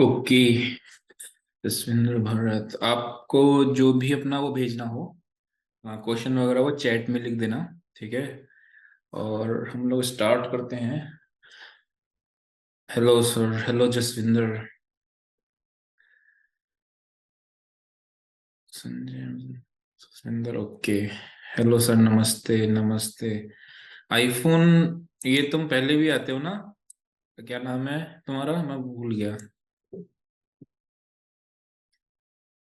Okay. Jaswinder Bharat, आपको जो भी अपना वो भेजना हो, क्वेश्चन वगैरह, वो चैट में लिख देना। ठीक है। और हम लोग स्टार्ट करते हैं। Hello sir, hello Jaswinder. Sanjay, Jaswinder, okay. Hello sir, नमस्ते नमस्ते। आईफोन, ये तुम पहले भी आते हो ना? क्या नाम है तुम्हारा, मैं भूल गया।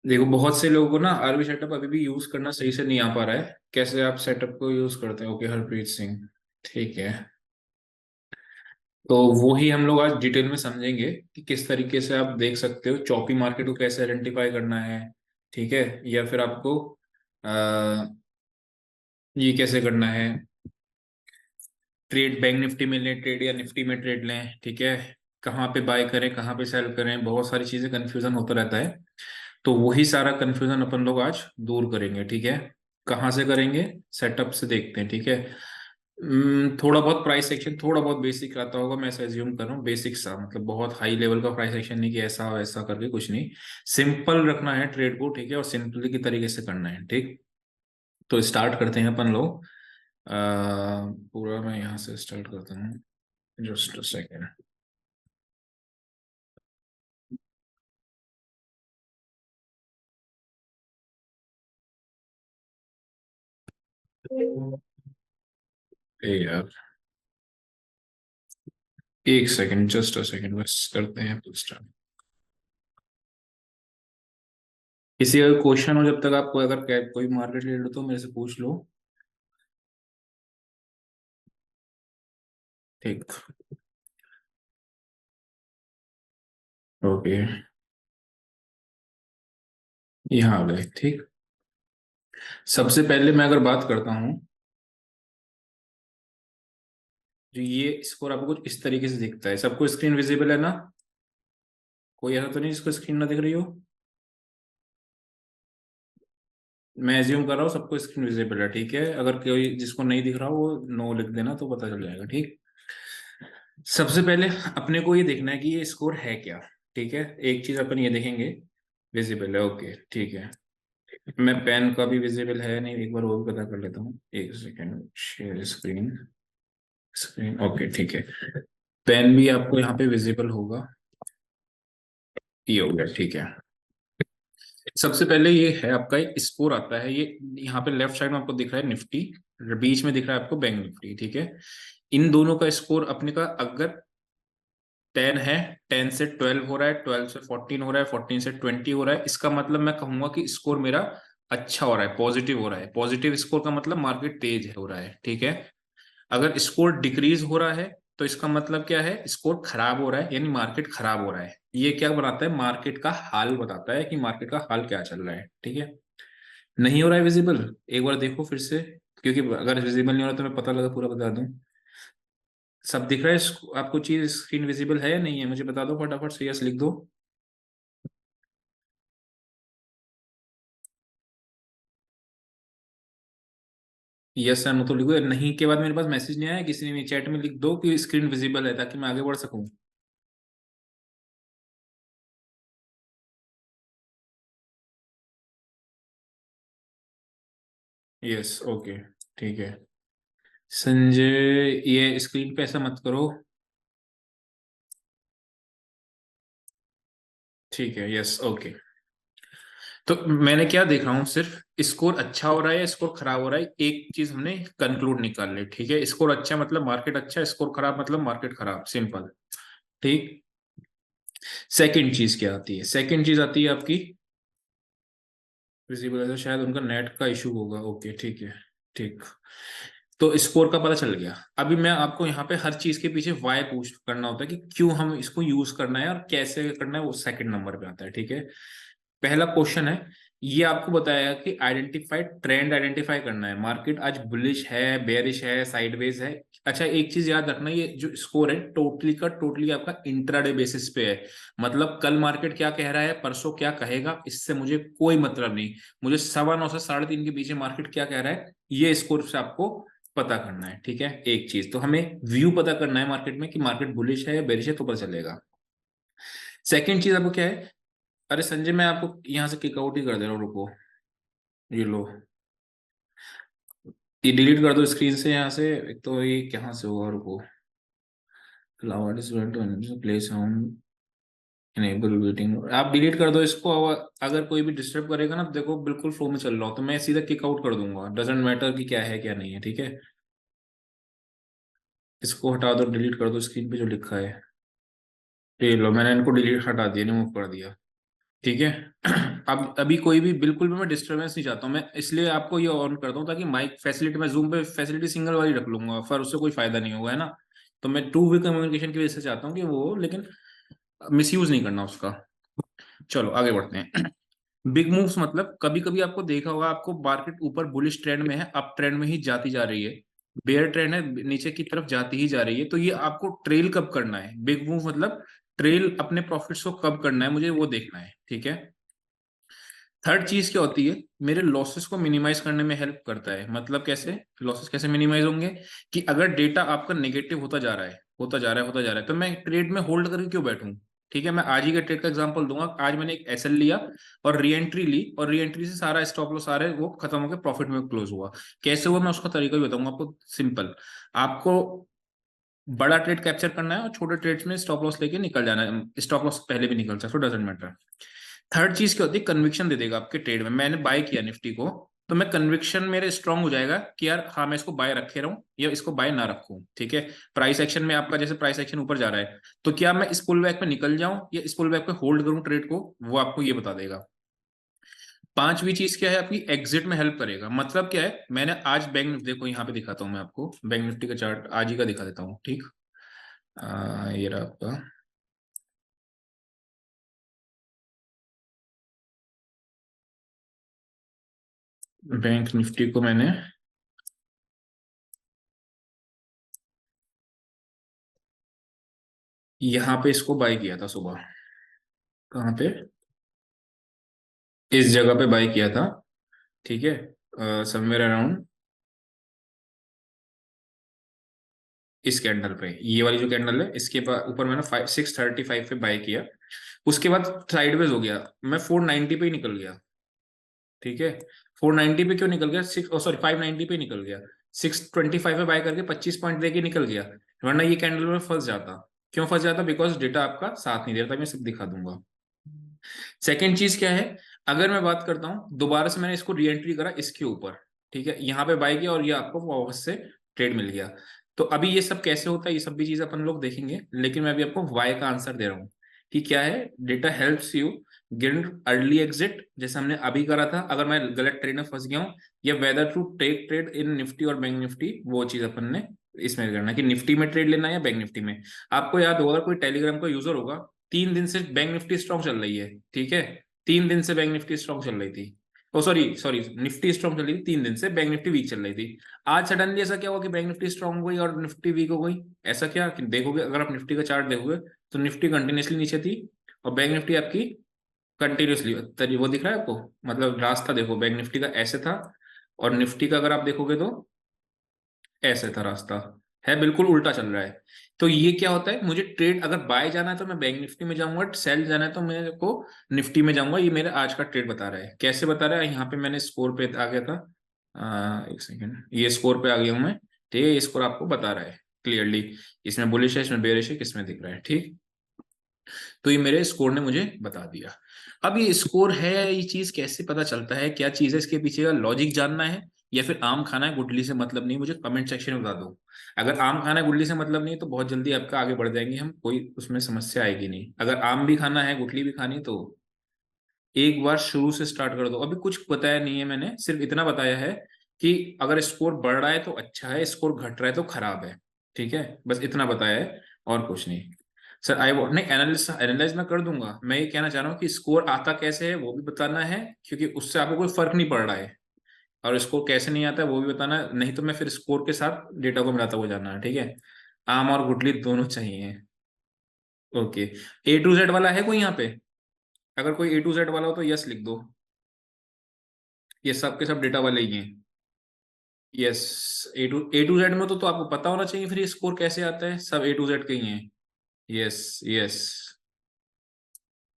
देखो, बहुत से लोगों को ना आरबी सेटअप अभी भी यूज करना सही से नहीं आ पा रहा है। कैसे आप सेटअप को यूज करते हैं? ओके, हरप्रीत सिंह। ठीक है। तो वो ही हम लोग आज डिटेल में समझेंगे कि किस तरीके से आप देख सकते हो चॉपी मार्केट को कैसे आइडेंटिफाई करना है। ठीक है। या फिर आपको आ, ये कैसे करना है, ट्रेड बैंक निफ्टी में लें ट्रेड या निफ्टी में ट्रेड लें। ठीक है। कहाँ पे बाय करें, कहाँ पे सेल करें, बहुत सारी चीजें कंफ्यूजन होता रहता है। तो वही सारा कंफ्यूजन अपन लोग आज दूर करेंगे। ठीक है। कहाँ से करेंगे? सेटअप से देखते हैं। ठीक है। थोड़ा बहुत प्राइस एक्शन, थोड़ा बहुत बेसिक आता होगा, मैं ऐसा एज्यूम कर रहा हूँ। बेसिक सा मतलब बहुत हाई लेवल का प्राइस एक्शन नहीं कि ऐसा वैसा करके कुछ नहीं। सिंपल रखना है ट्रेड को। ठीक है। और सिंपली की तरीके से करना है। ठीक। तो स्टार्ट करते हैं अपन लोग। पूरा मैं यहाँ से स्टार्ट करता हूँ। Just a second. ए यार, एक सेकेंड, जस्ट अ सेकेंड, बस करते हैं स्टार्ट। किसी अगर क्वेश्चन हो, जब तक आपको अगर कोई मार्केट लीडर हो तो मेरे से पूछ लो। ठीक। ओके। यहाँ आ गए। ठीक। सबसे पहले मैं अगर बात करता हूँ, जो ये स्कोर आपको कुछ इस तरीके से दिखता है। सबको स्क्रीन विजिबल है ना? कोई ऐसा तो नहीं जिसको स्क्रीन ना दिख रही हो? मैं एज्यूम कर रहा हूँ सबको स्क्रीन विजिबल है। ठीक है। अगर कोई जिसको नहीं दिख रहा हो वो नो लिख देना तो पता चल जाएगा। ठीक। सबसे पहले अपने को ये देखना है कि ये स्कोर है क्या। ठीक है। एक चीज अपन ये देखेंगे, विजिबल है। ओके, ठीक है। मैं पेन का भी विजिबल है नहीं, एक बार वो भी पता कर लेता हूँ। एक second, share screen. Screen, okay, ठीक है। पेन भी आपको यहाँ पे विजिबल होगा। ये हो गया। ठीक है। सबसे पहले ये है आपका एक स्कोर आता है। ये यहाँ पे लेफ्ट साइड में आपको दिख रहा है निफ्टी, बीच में दिख रहा है आपको बैंक निफ्टी। ठीक है। इन दोनों का स्कोर अपने का अगर 10 है, 10 से 12 हो रहा है, 12 से 14 हो रहा है, 14 से 20 हो रहा है, इसका मतलब मैं कहूंगा कि स्कोर मेरा अच्छा हो रहा है, पॉजिटिव हो रहा है। पॉजिटिव स्कोर का मतलब मार्केट तेज हो रहा है। ठीक है। अगर स्कोर डिक्रीज हो रहा है तो इसका मतलब क्या है? स्कोर खराब हो रहा है, यानी मार्केट खराब हो रहा है। ये क्या बताता है? मार्केट का हाल बताता है कि मार्केट का हाल क्या चल रहा है। ठीक है। नहीं हो रहा है विजिबल, एक बार देखो फिर से, क्योंकि अगर विजिबल नहीं हो रहा तो मैं पता लगा पूरा बता दूं। सब दिख रहा है आपको? चीज स्क्रीन विजिबल है या नहीं है मुझे बता दो फटाफट से, यस लिख दो। यस या नो तो लिखो। नहीं के बाद मेरे पास मैसेज नहीं आया किसी ने, चैट में लिख दो कि स्क्रीन विजिबल है ताकि मैं आगे बढ़ सकूं। यस, ओके, ठीक है। संजय, ये स्क्रीन पे ऐसा मत करो। ठीक है। Yes, okay. तो मैंने क्या देख रहा हूँ, सिर्फ स्कोर अच्छा हो रहा है या स्कोर खराब हो रहा है, एक चीज हमने कंक्लूड निकाल ली। ठीक है। स्कोर अच्छा मतलब मार्केट अच्छा, स्कोर खराब मतलब मार्केट खराब, सिंपल। ठीक। सेकंड चीज क्या आती है? सेकंड चीज आती है आपकी विजिबल है तो शायद उनका नेट का इशू होगा। ओके, ठीक है। ठीक। तो स्कोर का पता चल गया। अभी मैं आपको यहाँ पे हर चीज के पीछे वाई पूछ करना होता है कि क्यों हम इसको यूज करना है और कैसे करना है, वो सेकंड नंबर पे आता है। ठीक है। पहला क्वेश्चन है, ये आपको बताया कि आइडेंटिफाई ट्रेंड, आइडेंटिफाई करना है मार्केट आज बुलिश है, बेरिश है, साइडवेज है। अच्छा, एक चीज याद रखना, ये जो स्कोर है टोटली का टोटली आपका इंट्राडे बेसिस पे है। मतलब कल मार्केट क्या कह रहा है, परसों क्या कहेगा, इससे मुझे कोई मतलब नहीं। मुझे 9:15 से 3:30 के बीच में मार्केट क्या कह रहा है, ये स्कोर से आपको पता करना है। ठीक है। एक चीज तो हमें व्यू पता करना है मार्केट में कि मार्केट बुलिश है या बेरिश है, तो पता चलेगा। सेकंड चीज आपको क्या है, अरे संजय मैं आपको यहाँ से किक आउट ही कर दे रहा हूँ, रुको, ये लो, ये डिलीट कर दो स्क्रीन से यहाँ से। एक तो ये कहाँ से होगा, रुको, cloud is going to play sound enable waiting, आप डिलीट कर दो इसको। अगर कोई भी डिस्टर्ब करेगा ना, तो देखो बिल्कुल फ्लो में चल रहा हो तो मैं सीधा किक आउट कर दूंगा, डजेंट मैटर कि क्या है क्या नहीं है, ठीक है। इसको हटा दो, डिलीट कर दो स्क्रीन पे जो लिखा है, ये लो मैंने इनको डिलीट हटा दिया, रिमूव कर दिया, ठीक है। अब अभी कोई भी बिल्कुल भी मैं डिस्टरबेंस नहीं चाहता हूँ, मैं इसलिए आपको ये ऑन करता हूँ ताकि माइक फैसिलिटी, मैं जूम पे फैसिलिटी सिंगल वाली रख लूंगा, पर उससे कोई फायदा नहीं होगा, है ना। तो मैं टू वे कम्युनिकेशन की वजह से चाहता हूँ कि वो, लेकिन मिसयूज नहीं करना उसका। चलो आगे बढ़ते हैं। बिग मूव्स मतलब, कभी कभी आपको देखा होगा, आपको मार्केट ऊपर बुलिश ट्रेंड में है, अप ट्रेंड में ही जाती जा रही है, बेयर ट्रेंड है नीचे की तरफ जाती ही जा रही है, तो ये आपको ट्रेल कब करना है, बिग मूव मतलब ट्रेल अपने प्रॉफिट्स को कब करना है, मुझे वो देखना है, ठीक है। थर्ड चीज क्या होती है, मेरे लॉसेस को मिनिमाइज करने में हेल्प करता है, मतलब कैसे, लॉसेस कैसे मिनिमाइज होंगे, कि अगर डेटा आपका नेगेटिव होता जा रहा है, होता जा रहा है, होता जा रहा है, तो मैं ट्रेड में होल्ड करके क्यों बैठूं। ठीक है, मैं आज ही के ट्रेड का एग्जांपल दूंगा, आज मैंने एक एसएल लिया और री एंट्री ली, और री एंट्री से सारा स्टॉप लॉस सारे वो खत्म होकर प्रॉफिट में क्लोज हुआ। कैसे हुआ मैं उसका तरीका भी बताऊंगा आपको, सिंपल। आपको बड़ा ट्रेड कैप्चर करना है और छोटे ट्रेड्स में स्टॉप लॉस लेके निकल जाना है, स्टॉप लॉस पहले भी निकल सकता है, डजेंट मैटर। थर्ड चीज क्या होती है, कन्विक्शन दे देगा आपके ट्रेड में, मैंने बाय किया निफ्टी को, तो मैं कन्विक्शन मेरे स्ट्रांग हो जाएगा कि यार हाँ मैं इसको बाय रखे रहूं या इसको बाय ना रखूं, ठीक है। प्राइस एक्शन में आपका जैसे प्राइस एक्शन ऊपर जा रहा है, तो क्या मैं इस पुल बैक पे निकल जाऊं या इस पुल बैक पे होल्ड करूं ट्रेड को, वो आपको ये बता देगा। पांचवी चीज क्या है, आपकी एग्जिट में हेल्प करेगा, मतलब क्या है, मैंने आज बैंक निफ्टी, देखो यहाँ पे दिखाता हूँ मैं आपको, बैंक निफ्टी का चार्ट आज ही का दिखा देता हूँ, ठीक। ये रहा आपका बैंक निफ्टी को मैंने यहाँ पे इसको बाय किया था सुबह, कहाँ पे, इस जगह पे बाय किया था, ठीक है, समवेयर अराउंड इस कैंडल पे, ये वाली जो कैंडल है इसके ऊपर मैंने 635 पे बाय किया। उसके बाद साइडवेज हो गया, मैं 490 पे ही निकल गया, ठीक है। 490 पे क्यों निकल गया, सिक्स सॉरी 590 पे निकल गया, 625 पे बाय करके 25 पॉइंट लेके निकल गया, वरना ये कैंडल में फंस जाता। क्यों फंस जाता, बिकॉज डेटा आपका साथ नहीं दे रहा था, मैं सब दिखा दूंगा। सेकेंड चीज क्या है, अगर मैं बात करता हूं दोबारा से, मैंने इसको री एंट्री करा इसके ऊपर, ठीक है, यहाँ पे बाय किया और ये आपको वापस से ट्रेड मिल गया। तो अभी ये सब कैसे होता है, ये सब भी चीज अपन लोग देखेंगे, लेकिन मैं अभी आपको वाई का आंसर दे रहा हूँ कि क्या है, data helps you gain early exit, जैसे हमने अभी करा था, अगर मैं गलत ट्रेड में फंस गया हूँ, या whether to take trade in Nifty और बैंक निफ्टी, वो चीज अपन ने इसमें करना है कि निफ्टी में ट्रेड लेना है या बैंक निफ्टी में। आपको याद होगा, कोई टेलीग्राम का यूजर होगा, 3 दिन से बैंक निफ्टी स्ट्रॉन्ग चल रही है, ठीक है, 3 दिन से बैंक निफ्टी स्ट्रॉन्ग चल रही थी, ओ सॉरी सॉरी, निफ्टी स्ट्रॉन्ग चल रही थी 3 दिन से, बैंक निफ्टी वीक चल रही थी। आज सडनली ऐसा क्या हुआ कि बैंक निफ्टी स्ट्रॉन्ग हो गई और निफ्टी वीक हो गई, ऐसा क्या, कि देखोगे अगर आप निफ्टी का चार्ट देखोगे, तो निफ्टी कंटिन्यूसली नीचे थी और बैंक निफ्टी आपकी कंटिन्यूसली, वो दिख रहा है आपको, मतलब रास्ता देखो, बैंक निफ्टी का ऐसे था और निफ्टी का अगर आप देखोगे तो ऐसे था रास्ता, है बिल्कुल उल्टा चल रहा है। तो ये क्या होता है, मुझे ट्रेड अगर बाय जाना है तो मैं बैंक निफ्टी में जाऊंगा, सेल जाना है तो मेरे को निफ्टी में जाऊंगा, ये मेरे आज का ट्रेड बता रहा है। कैसे बता रहा है, यहाँ पे मैंने स्कोर पे आ गया था, एक सेकेंड, ये स्कोर पे आ गया हूं मैं, ठीक है, ये स्कोर आपको बता रहा है क्लियरली, इसमें बुलिश है, इसमें बेरिश है, किसमें दिख रहा है, ठीक। तो ये मेरे स्कोर ने मुझे बता दिया। अब ये स्कोर है, ये चीज कैसे पता चलता है, क्या चीज है, इसके पीछे का लॉजिक जानना है, या फिर आम खाना है गुटली से मतलब नहीं, मुझे कमेंट सेक्शन में बता दो। अगर आम खाना है गुटली से मतलब नहीं, तो बहुत जल्दी आपका आगे बढ़ जाएंगे हम, कोई उसमें समस्या आएगी नहीं। अगर आम भी खाना है गुटली भी खानी, तो एक बार शुरू से स्टार्ट कर दो। अभी कुछ बताया नहीं है मैंने, सिर्फ इतना बताया है कि अगर स्कोर बढ़ रहा है तो अच्छा है, स्कोर घट रहा है तो खराब है, ठीक है, बस इतना बताया है, और कुछ नहीं। सर आई वॉन्ट नहीं, एनालिस एनालाइज मैं कर दूंगा, मैं ये कहना चाह रहा हूँ कि स्कोर आता कैसे है वो भी बताना है, क्योंकि उससे आपको कोई फर्क नहीं पड़ रहा है, और स्कोर कैसे नहीं आता है वो भी बताना है, नहीं तो मैं फिर स्कोर के साथ डेटा को मिलाता हुआ जाना है, ठीक है। आम और गुटली दोनों चाहिए। ओके, ए टू जेड वाला है कोई यहाँ पे, अगर कोई ए टू जेड वाला हो तो यस लिख दो, ये सब के सब डेटा वाले ही हैं। यस, ए टू जेड में तो आपको पता होना चाहिए फिर ये स्कोर कैसे आता है, सब ए टू जेड के ही हैं। यस यस,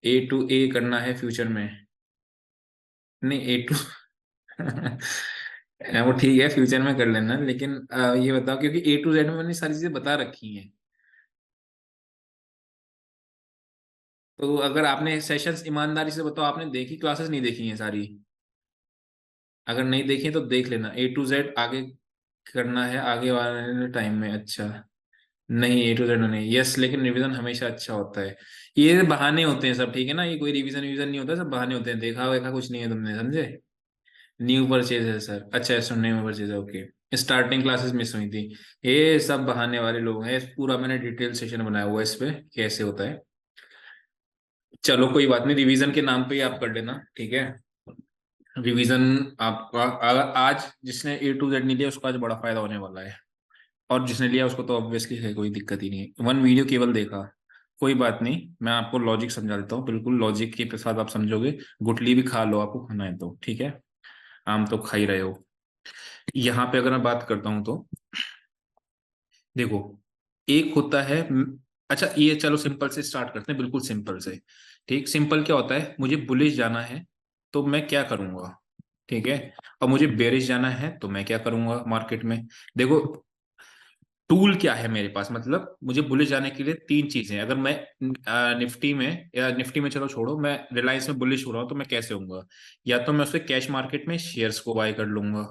ए टू ए करना है फ्यूचर में, नहीं ए टू वो ठीक है फ्यूचर में कर लेना, लेकिन ये बताओ, क्योंकि ए टू जेड में मैंने सारी चीजें बता रखी हैं। तो अगर आपने सेशंस, ईमानदारी से बताओ, आपने देखी क्लासेस नहीं देखी हैं सारी? अगर नहीं देखी है तो देख लेना, ए टू जेड आगे करना है आगे वाले टाइम में। अच्छा, नहीं ए टू जेड नहीं, यस, लेकिन रिवीजन हमेशा अच्छा होता है। ये बहाने होते हैं सब, ठीक है ना, ये कोई रिवीजन रिवीजन नहीं होता, सब बहाने होते हैं, देखा वेखा कुछ नहीं है तुमने, समझे? न्यू परचेज है सर, अच्छा है, सुनने में परचेज है, ओके। स्टार्टिंग क्लासेस मिस हुई थी, ये सब बहाने वाले लोग हैं, पूरा मैंने डिटेल सेशन बनाया हुआ है इस पे कैसे होता है। चलो कोई बात नहीं, रिवीजन के नाम पे ही आप कर लेना, ठीक है। रिवीजन आपका, अगर आज जिसने ए टू जेड नहीं लिया उसको आज बड़ा फायदा होने वाला है, और जिसने लिया उसको तो ऑब्वियसली है, कोई दिक्कत ही नहीं है, वन वीडियो केवल देखा। कोई बात नहीं, मैं आपको लॉजिक समझा देता हूँ, बिल्कुल लॉजिक के साथ आप समझोगे। गुटली भी खा लो, आपको खाना है तो, ठीक है, आम तो खा ही रहे हो। यहाँ पे अगर मैं बात करता हूँ तो देखो, एक होता है अच्छा ये चलो सिंपल से स्टार्ट करते हैं, बिल्कुल सिंपल से। ठीक, सिंपल क्या होता है, मुझे बुलिश जाना है तो मैं क्या करूंगा, ठीक है, और मुझे बेरिश जाना है तो मैं क्या करूंगा मार्केट में। देखो, टूल क्या है मेरे पास, मतलब मुझे बुलिश जाने के लिए तीन चीजें हैं। अगर मैं निफ्टी में, या निफ्टी में चलो छोड़ो, मैं रिलायंस में बुलिश हो रहा हूँ तो मैं कैसे होऊंगा, या तो मैं उसके कैश मार्केट में शेयर्स को बाय कर लूंगा,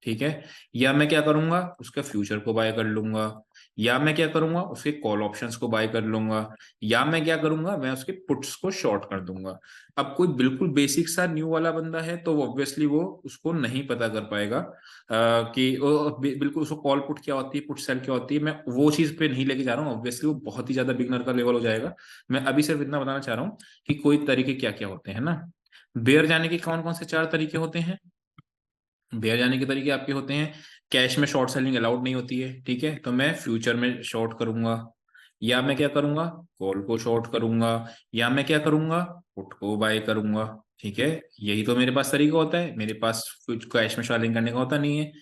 ठीक है, या मैं क्या करूंगा उसका फ्यूचर को बाय कर लूंगा, या मैं क्या करूंगा उसके कॉल ऑप्शंस को बाय कर लूंगा, या मैं क्या करूंगा मैं उसके पुट्स को शॉर्ट कर दूंगा। अब कोई बिल्कुल बेसिक सा न्यू वाला बंदा है तो ऑब्वियसली वो उसको नहीं पता कर पाएगा कि बिल्कुल उसको कॉल पुट क्या होती है, पुट सेल क्या होती है, मैं वो चीज पे नहीं लेके जा रहा हूँ, ऑब्वियसली वो बहुत ही ज्यादा बिगनर का लेवल हो जाएगा। मैं अभी सिर्फ इतना बताना चाह रहा हूँ कि कोई तरीके क्या क्या होते हैं ना। बेयर जाने के कौन कौन से चार तरीके होते हैं? बेयर जाने के तरीके आपके होते हैं, कैश में शॉर्ट सेलिंग अलाउड नहीं होती है, ठीक है, तो मैं फ्यूचर में शॉर्ट करूंगा, या मैं क्या करूंगा कॉल को शॉर्ट करूंगा, या मैं क्या करूंगा पुट को बाय करूंगा, ठीक है। यही तो मेरे पास तरीका होता है, मेरे पास कैश में शॉर्टिंग करने का होता नहीं है।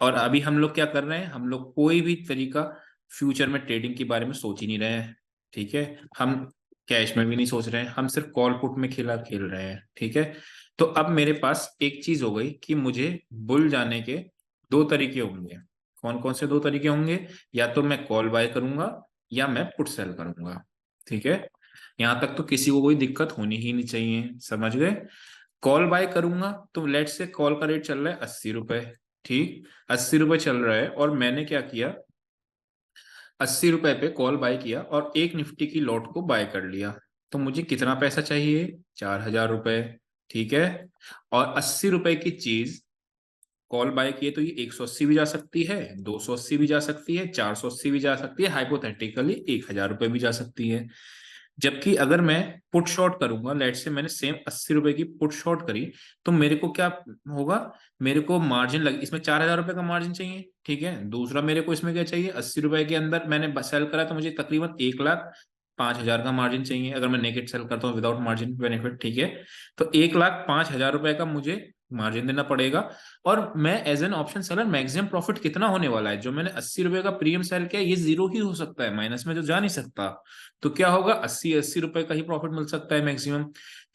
और अभी हम लोग क्या कर रहे हैं, हम लोग कोई भी तरीका फ्यूचर में ट्रेडिंग के बारे में सोच ही नहीं रहे हैं, ठीक है। हम कैश में भी नहीं सोच रहे हैं, हम सिर्फ कॉल पुट में खेला खेल रहे हैं, ठीक है। तो अब मेरे पास एक चीज हो गई कि मुझे बुल जाने के दो तरीके होंगे। कौन कौन से दो तरीके होंगे? या तो मैं कॉल बाय करूंगा, या मैं पुट सेल करूंगा, ठीक है। यहां तक तो किसी को कोई दिक्कत होनी ही नहीं चाहिए, समझ गए? कॉल बाय करूंगा तो लेट से कॉल का रेट चल रहा है 80 रुपए, ठीक, 80 रुपए चल रहा है, और मैंने क्या किया, 80 रुपए पे कॉल बाय किया और एक निफ्टी की लॉट को बाय कर लिया। तो मुझे कितना पैसा चाहिए? 4000 रुपए, ठीक है। और 80 रुपए की चीज कॉल बाय किए तो ये 180 भी जा सकती है, 280 भी जा सकती है, 480 भी जा सकती है, हाइपोथेटिकली 1000 रुपए भी जा सकती है। जबकि अगर मैं पुट शॉर्ट करूंगा, लेट से मैंने सेम 80 रुपए की पुट शॉर्ट करी, तो मेरे को क्या होगा, मेरे को मार्जिन लग, इसमें 4000 रुपए का मार्जिन चाहिए, ठीक है। दूसरा मेरे को इसमें क्या चाहिए, 80 रुपए के अंदर मैंने सेल करा तो मुझे तकरीबन 1,05,000 का मार्जिन चाहिए, अगर मैं नेकेट सेल करता हूँ विदाउट मार्जिन बेनिफिट, ठीक है। तो 1,05,000 रुपए का मुझे मार्जिन देना पड़ेगा। और मैं as an option seller maximum profit कितना होने वाला है, जो मैंने 80 रुपए का प्रीमियम सेल किया ये जीरो ही हो सकता है, माइनस में तो जा नहीं सकता। तो क्या होगा, 80-80 रुपए का ही प्रॉफिट मिल सकता है मैक्सिमम।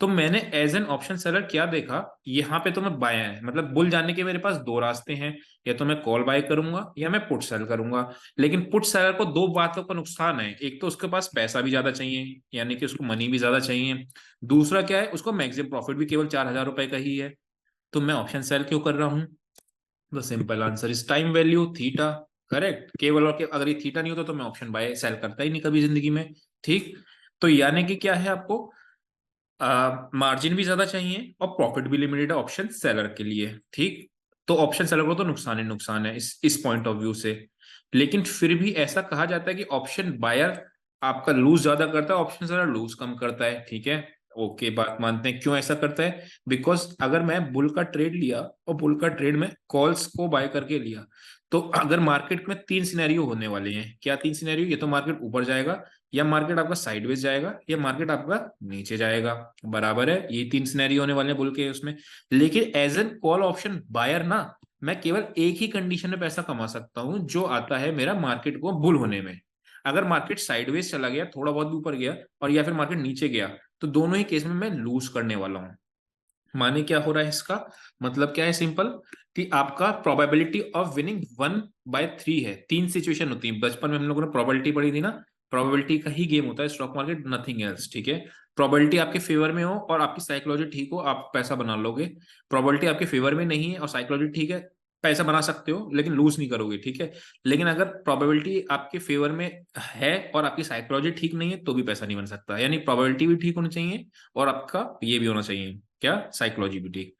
तो मैंने एज एन ऑप्शन सेलर क्या देखा, यहाँ पे तो मैं बाय है, मतलब बुल जाने के मेरे पास दो रास्ते हैं, या तो मैं कॉल बाय करूंगा या मैं पुट सेल करूंगा। लेकिन पुट सेलर को दो बातों का नुकसान है, एक तो उसके पास पैसा भी ज्यादा चाहिए, यानी कि उसको मनी भी ज्यादा चाहिए। दूसरा क्या है, उसको मैक्सिमम प्रॉफिट भी केवल 4000 रुपए का ही है। तो मैं ऑप्शन सेल क्यों कर रहा हूँ? The simple answer is time value theta, correct. केवल और केवल अगर ये थीटा नहीं होता तो मैं ऑप्शन बाय सेल करता ही नहीं कभी जिंदगी में, ठीक। तो यानी कि क्या है, आपको मार्जिन भी ज्यादा चाहिए और प्रॉफिट भी लिमिटेड है ऑप्शन सेलर के लिए, ठीक। तो ऑप्शन सेलर को तो नुकसान ही नुकसान है इस पॉइंट ऑफ व्यू से। लेकिन फिर भी ऐसा कहा जाता है कि ऑप्शन बायर आपका लूज ज्यादा करता है, ऑप्शन सेलर लूज कम करता है, ठीक है। ओके, बात मानते हैं, क्यों ऐसा करता है? बिकॉज अगर मैं बुल का ट्रेड लिया और बुल का ट्रेड में कॉल्स को बाय करके लिया, तो अगर मार्केट में तीन सिनेरियो होने वाले हैं, क्या तीन सिनेरियो, ये तो मार्केट ऊपर जाएगा, या मार्केट आपका साइडवेज जाएगा, या मार्केट आपका नीचे जाएगा, बराबर है, ये तीन सिनेरियो होने वाले हैं बुल के उसमें। लेकिन as an call option buyer ना, मैं केवल एक ही कंडीशन में पैसा कमा सकता हूं, जो आता है मेरा मार्केट को बुल होने में। अगर मार्केट साइडवेज चला गया, थोड़ा बहुत भी ऊपर गया और या फिर मार्केट नीचे गया, तो दोनों ही केस में मैं लूज करने वाला हूं। माने क्या हो रहा है इसका मतलब क्या है, सिंपल, कि आपका प्रोबेबिलिटी ऑफ विनिंग 1/3 है। तीन सिचुएशन होती है, बचपन में हम लोगों ने प्रोबेबिलिटी पढ़ी थी ना, प्रोबेबिलिटी का ही गेम होता है स्टॉक मार्केट, नथिंग एल्स, ठीक है। प्रोबेबिलिटी आपके फेवर में हो और आपकी साइकोलॉजी ठीक हो, आप पैसा बना लोगे। प्रोबेबिलिटी आपके फेवर में नहीं है और साइकोलॉजी ठीक है, पैसा बना सकते हो लेकिन लूज नहीं करोगे, ठीक है। लेकिन अगर प्रोबेबिलिटी आपके फेवर में है और आपकी साइकोलॉजी ठीक नहीं है तो भी पैसा नहीं बन सकता। यानी प्रोबेबिलिटी भी ठीक होनी चाहिए और आपका ये भी होना चाहिए, क्या, साइकोलॉजी भी ठीक।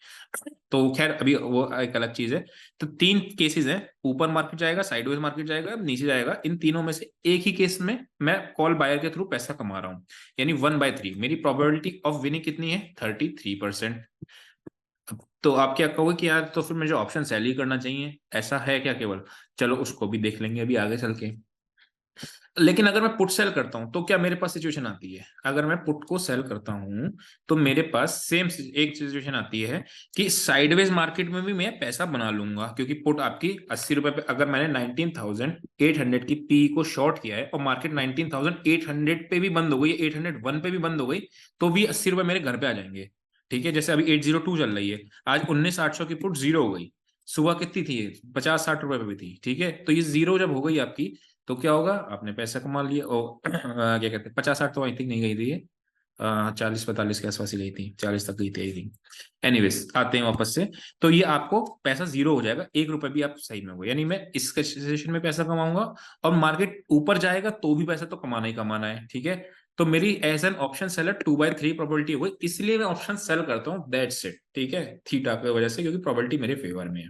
तो खैर अभी वो एक अलग चीज है। तो तीन केसेस हैं, ऊपर मार्केट जाएगा, साइडवेज मार्केट जाएगा, नीचे जाएगा, इन तीनों में से एक ही केस में मैं कॉल बायर के थ्रू पैसा कमा रहा हूं, यानी 1/3। मेरी प्रोबेबिलिटी ऑफ विनिंग कितनी है, 33%। तो आप क्या कहोगे कि यार तो फिर मुझे ऑप्शन सेल ही करना चाहिए, ऐसा है क्या केवल? चलो उसको भी देख लेंगे अभी आगे चल के। लेकिन अगर मैं पुट सेल करता हूं तो क्या मेरे पास सिचुएशन आती है, अगर मैं पुट को सेल करता हूं तो मेरे पास सेम एक सिचुएशन आती है कि साइडवेज मार्केट में भी मैं पैसा बना लूंगा, क्योंकि पुट आपकी 80 रुपए पे, अगर मैंने 19,800 की पी को शॉर्ट किया है और मार्केट 19,800 पे भी बंद हो गई, 801 पे भी बंद हो गई, तो भी 80 रुपए मेरे घर पे आ जाएंगे, ठीक है। जैसे अभी 802 चल रही है, आज 19,800 की पुट जीरो हो गई, सुबह कितनी थी, 50-60 रुपए पे भी थी, ठीक है। तो ये जीरो जब हो गई आपकी, तो क्या होगा, आपने पैसा कमा लिया। और क्या कहते हैं, 50-60 तो आई थिंक नहीं गई थी ये, 40-45 के आसपास ही गई थी, 40 तक गई थी आई थिंक। एनीवेज आते हैं वापस से। तो ये आपको पैसा जीरो हो जाएगा, 1 रुपए भी आप सही में होगा, यानी मैं इस सेशन में पैसा कमाऊंगा और मार्केट ऊपर जाएगा तो भी पैसा तो कमाना ही कमाना है, ठीक है। तो मेरी as an option seller 2/3 probability हो गई, इसलिए मैं ऑप्शन सेल करता हूँ, दैट्स इट, ठीक है, थीटा की वजह से, क्योंकि प्रोबेबिलिटी मेरे फेवर में है।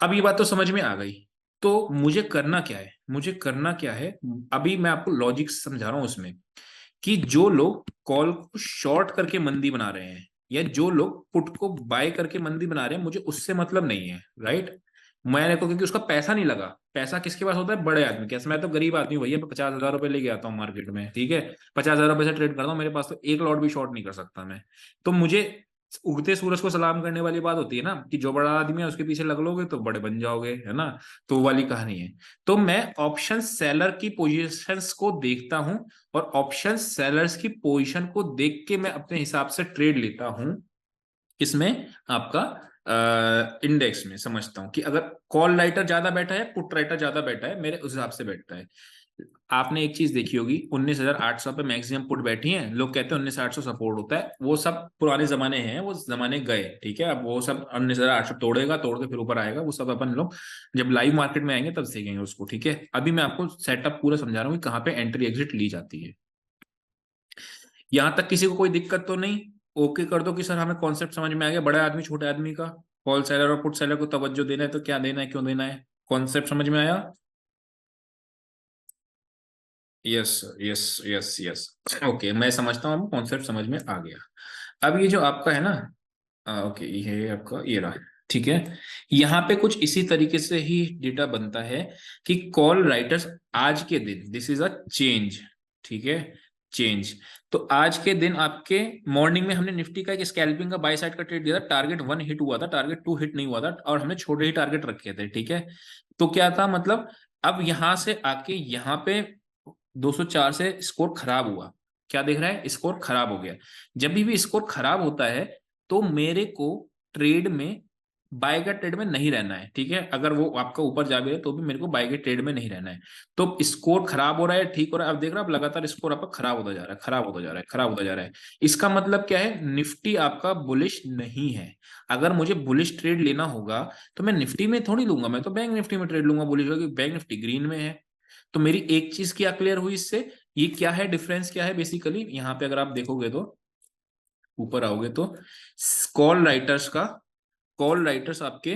अब ये बात तो समझ में आ गई। तो मुझे करना क्या है, मुझे करना क्या है, अभी मैं आपको लॉजिक समझा रहा हूं उसमें, कि जो लोग कॉल को शॉर्ट करके मंदी बना रहे हैं या जो लोग पुट को बाय करके मंदी बना रहे हैं, मुझे उससे मतलब नहीं है, राइट। मैंने को, क्योंकि उसका पैसा नहीं लगा, पैसा किसके पास होता है, बड़े आदमी के। मैं तो गरीब आदमी हूँ भैया, मैं 50,000 रुपए लेके आता हूँ मार्केट में, ठीक है, 50,000 रुपए से ट्रेड करता हूँ, मेरे पास तो एक लॉट भी शॉर्ट नहीं कर सकता मैं। तो मुझे उगते सूरज को सलाम करने वाली बात होती है ना, कि जो बड़ा आदमी है उसके पीछे लग लोगे तो बड़े बन जाओगे, है ना। तो वो वाली कहानी है। तो मैं ऑप्शन सेलर की पोजीशंस को देखता हूं और ऑप्शन सेलर्स की पोजीशन को देख के मैं अपने हिसाब से ट्रेड लेता हूं। इसमें आपका इंडेक्स में समझता हूं कि अगर कॉल राइटर ज्यादा बैठा है, पुट राइटर ज्यादा बैठा है, मेरे उस हिसाब से बैठता है। आपने एक चीज देखी होगी, 19,800 पे मैक्सिमम पुट बैठी हैं, लोग कहते हैं 19,800 सपोर्ट होता है, वो सब पुराने जमाने हैं, वो जमाने गए, ठीक है। अब वो सब 19,800 तोड़ेगा, तोड़ के फिर ऊपर आएगा, वो सब अपन लोग जब लाइव मार्केट में आएंगे तब सीखेंगे उसको, ठीक है। अभी मैं आपको सेटअप पूरा समझा रहा हूँ कि कहाँ पे एंट्री एग्जिट ली जाती है। यहां तक किसी को कोई दिक्कत तो नहीं? ओके कर दो कि सर हमें कॉन्सेप्ट समझ में आ गया, बड़े आदमी छोटे आदमी का, कॉल सेलर और पुट सेलर को तवज्जो देना है तो क्या देना है, क्यों देना है, कॉन्सेप्ट समझ में आया? Yes yes yes yes, okay, मैं समझता हूँ, कॉन्सेप्ट समझ में आ गया। अब ये जो आपका है ना, ओके, ये आपका ये रहा, ठीक है। यहाँ पे कुछ इसी तरीके से ही डेटा बनता है कि कॉल राइटर्स आज के दिन, दिस इज अ चेंज, ठीक है, चेंज। तो आज के दिन आपके मॉर्निंग में हमने निफ्टी का एक स्कैल्पिंग का बाय साइड का ट्रेड दिया था, टारगेट 1 हिट हुआ था, टारगेट 2 हिट नहीं हुआ था, और हमने छोटे ही टारगेट रखे थे, ठीक है। तो क्या था मतलब, अब यहां से आके यहाँ पे 204 से स्कोर खराब हुआ, क्या देख रहा है, स्कोर खराब हो गया। जब भी स्कोर खराब होता है तो मेरे को ट्रेड में, बाय का ट्रेड में नहीं रहना है, ठीक है। अगर वो आपका ऊपर जा भी रहा है तो भी मेरे को बाय के ट्रेड में नहीं रहना है। तो स्कोर खराब हो रहा है, ठीक हो रहा है, अब देख रहा है, अब लगातार स्कोर आपका खराब होता जा रहा है, खराब होता जा रहा है, खराब होता जा रहा है। इसका मतलब क्या है, निफ्टी आपका बुलिश नहीं है। अगर मुझे बुलिश ट्रेड लेना होगा तो मैं निफ्टी में थोड़ी लूंगा, मैं तो बैंक निफ्टी में ट्रेड लूंगा बुलिश, क्योंकि बैंक निफ्टी ग्रीन में है। तो मेरी एक चीज क्या क्लियर हुई इससे, ये क्या है, डिफरेंस क्या है बेसिकली, यहाँ पे अगर आप देखोगे तो, ऊपर आओगे तो, कॉल राइटर्स का, कॉल राइटर्स आपके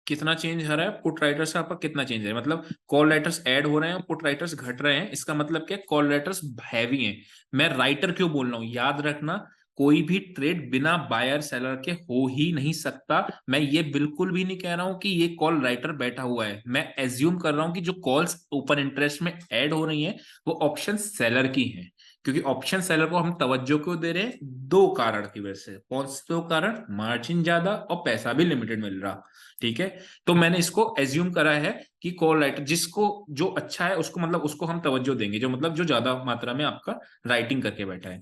कितना चेंज हो रहा है, पुट राइटर्स का आपका कितना चेंज है, मतलब कॉल राइटर्स ऐड हो रहे हैं, पुट राइटर्स घट रहे हैं। इसका मतलब क्या, कॉल राइटर्स हैवी हैं। मैं राइटर क्यों बोल रहा हूं, याद रखना, कोई भी ट्रेड बिना बायर सेलर के हो ही नहीं सकता। मैं ये बिल्कुल भी नहीं कह रहा हूं कि ये कॉल राइटर बैठा हुआ है, मैं एज्यूम कर रहा हूं कि जो कॉल्स ओपन इंटरेस्ट में ऐड हो रही हैं वो ऑप्शन सेलर की हैं, क्योंकि ऑप्शन सेलर को हम तवज्जो क्यों दे रहे हैं? दो कारण की वजह से। कौन से दो कारण? मार्जिन ज्यादा और पैसा भी लिमिटेड मिल रहा। ठीक है, तो मैंने इसको एज्यूम करा है कि कॉल राइटर जिसको जो अच्छा है उसको, मतलब उसको हम तवज्जो देंगे, जो मतलब जो ज्यादा मात्रा में आपका राइटिंग करके बैठा है।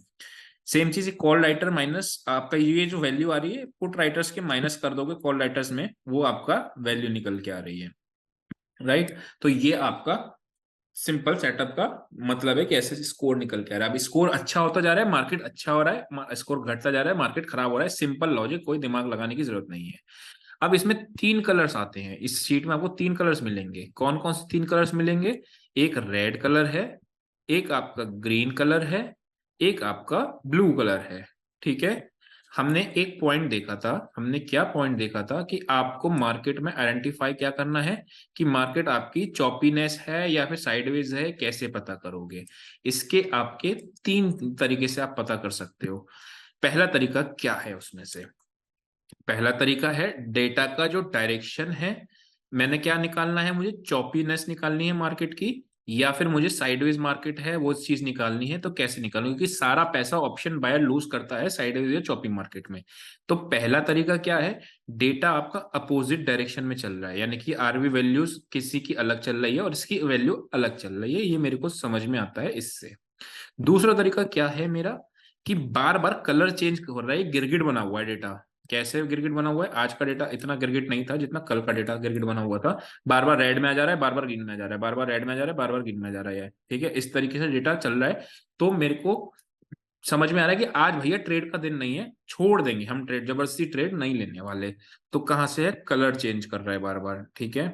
सेम चीज कॉल राइटर माइनस आपका ये जो वैल्यू आ रही है पुट राइटर्स के माइनस कर दोगे कॉल राइटर्स में, वो आपका वैल्यू निकल के आ रही है। राइट, तो ये आपका सिंपल सेटअप का मतलब है कि ऐसे स्कोर निकल के आ रहा है। अब स्कोर अच्छा होता जा रहा है, मार्केट अच्छा हो रहा है, स्कोर घटता जा रहा है, मार्केट खराब हो रहा है। सिंपल लॉजिक, कोई दिमाग लगाने की जरूरत नहीं है। अब इसमें तीन कलर्स आते हैं, इस शीट में आपको तीन कलर्स मिलेंगे। कौन कौन से तीन कलर्स मिलेंगे? एक रेड कलर है, एक आपका ग्रीन कलर है, एक आपका ब्लू कलर है। ठीक है, हमने एक पॉइंट देखा था, हमने क्या पॉइंट देखा था कि आपको मार्केट में आइडेंटिफाई क्या करना है कि मार्केट आपकी चॉपीनेस है या फिर साइडवेज है, कैसे पता करोगे? इसके आपके तीन तरीके से आप पता कर सकते हो। पहला तरीका क्या है उसमें से? पहला तरीका है डेटा का जो डायरेक्शन है, मैंने क्या निकालना है? मुझे चॉपीनेस निकालनी है मार्केट की, या फिर मुझे साइडवेज मार्केट है वो चीज निकालनी है। तो कैसे निकालूं? क्योंकि सारा पैसा ऑप्शन बायर लूज करता है साइडवेज या चॉपी मार्केट में। तो पहला तरीका क्या है? डेटा आपका अपोजिट डायरेक्शन में चल रहा है, यानी कि आरवी वैल्यूज किसी की अलग चल रही है और इसकी वैल्यू अलग चल रही है, ये मेरे को समझ में आता है इससे। दूसरा तरीका क्या है मेरा? कि बार बार कलर चेंज हो रहा है, गिरगिट बना हुआ है डेटा। कैसे गिरगिट बना हुआ है? आज का डेटा इतना गिरगिट नहीं था जितना कल का डेटा गिरगिट बना हुआ था। बार बार रेड में आ जा रहा है, बार बार ग्रीन में आ जा रहा है, बार बार रेड में आ जा रहा है, बार बार ग्रीन में आ जा रहा है। ठीक है, इस तरीके से डेटा चल रहा है। तो मेरे को समझ में आ रहा है कि आज भैया ट्रेड का दिन नहीं है, छोड़ देंगे हम ट्रेड, जबरदस्ती ट्रेड नहीं लेने वाले। तो कहां से है? कलर चेंज कर रहा है बार बार। ठीक है,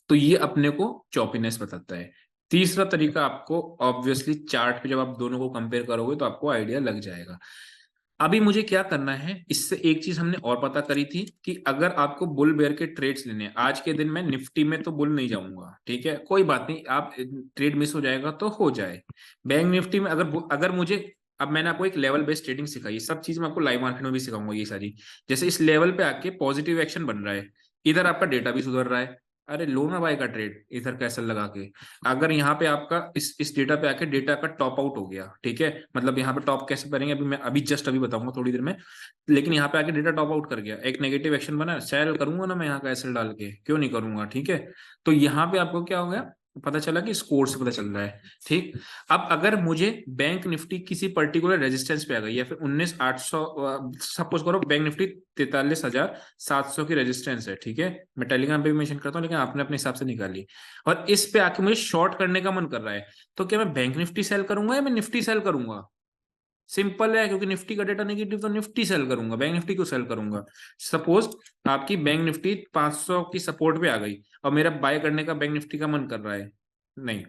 तो ये अपने को चॉपीनेस बताता है। तीसरा तरीका आपको ऑब्वियसली चार्ट पे जब आप दोनों को कंपेयर करोगे तो आपको आइडिया लग जाएगा। अभी मुझे क्या करना है, इससे एक चीज हमने और पता करी थी कि अगर आपको बुल बेयर के ट्रेड्स लेने हैं आज के दिन में, निफ्टी में तो बुल नहीं जाऊंगा, ठीक है, कोई बात नहीं, आप ट्रेड मिस हो जाएगा तो हो जाए। बैंक निफ्टी में अगर अगर मुझे, अब मैंने आपको एक लेवल बेस्ड ट्रेडिंग सिखाई, ये सब चीज मैं आपको लाइव मार्केट में भी सिखाऊंगा ये सारी। जैसे इस लेवल पे आके पॉजिटिव एक्शन बन रहा है, इधर आपका डेटा भी सुधर रहा है, अरे लो ना बाय का ट्रेड इधर कैसल लगा के। अगर यहाँ पे आपका इस डेटा पे आके डेटा का टॉप आउट हो गया, ठीक है, मतलब यहाँ पे टॉप कैसे करेंगे अभी मैं अभी बताऊंगा थोड़ी देर में, लेकिन यहाँ पे आके डेटा टॉप आउट कर गया, एक नेगेटिव एक्शन बना, सेल करूंगा ना मैं यहाँ का एसएल डाल के, क्यों नहीं करूंगा? ठीक है, तो यहाँ पे आपको क्या हो गया, पता चला कि स्कोर से पता चल रहा है। ठीक, अब अगर मुझे बैंक निफ्टी किसी पर्टिकुलर रेजिस्टेंस पे आ गई, या फिर 19,800, सपोज करो बैंक निफ्टी 43,700 की रेजिस्टेंस है, ठीक है, मैं टेलीग्राम पे भी मेंशन करता हूँ लेकिन आपने अपने हिसाब से निकाली, और इस पे आके मुझे शॉर्ट करने का मन कर रहा है, तो क्या मैं बैंक निफ्टी सेल करूंगा या मैं निफ्टी सेल करूंगा? सिंपल है, क्योंकि निफ्टी का डेटा नेगेटिव, तो निफ्टी सेल करूंगा, बैंक निफ्टी क्यों सेल करूंगा? सपोज आपकी बैंक निफ्टी 500 की सपोर्ट पे आ गई और मेरा बाय करने का बैंक निफ्टी का मन कर रहा है, नहीं,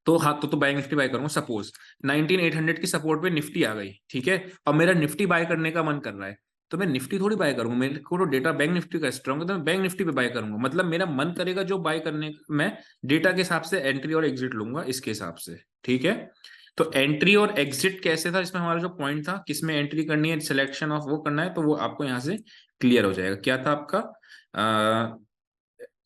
तो हाँ, तो बैंक निफ्टी बाय करूंगा। सपोज 19,800 की सपोर्ट पे निफ्टी आ गई, ठीक है, और मेरा निफ्टी बाय करने का मन कर रहा है, तो मैं निफ्टी थोड़ी बाय करूंगा, मेरे को तो डेटा बैंक निफ्टी का स्ट्रॉन्ग है तो मैं बैंक निफ्टी पे बाय करूंगा, मतलब मेरा मन करेगा जो बाय करने, मैं डेटा के हिसाब से एंट्री और एग्जिट लूंगा इसके हिसाब से। ठीक है, तो एंट्री और एग्जिट कैसे था इसमें? हमारा जो पॉइंट था किसमें एंट्री करनी है, सिलेक्शन ऑफ वो करना है, तो वो आपको यहाँ से क्लियर हो जाएगा। क्या था आपका?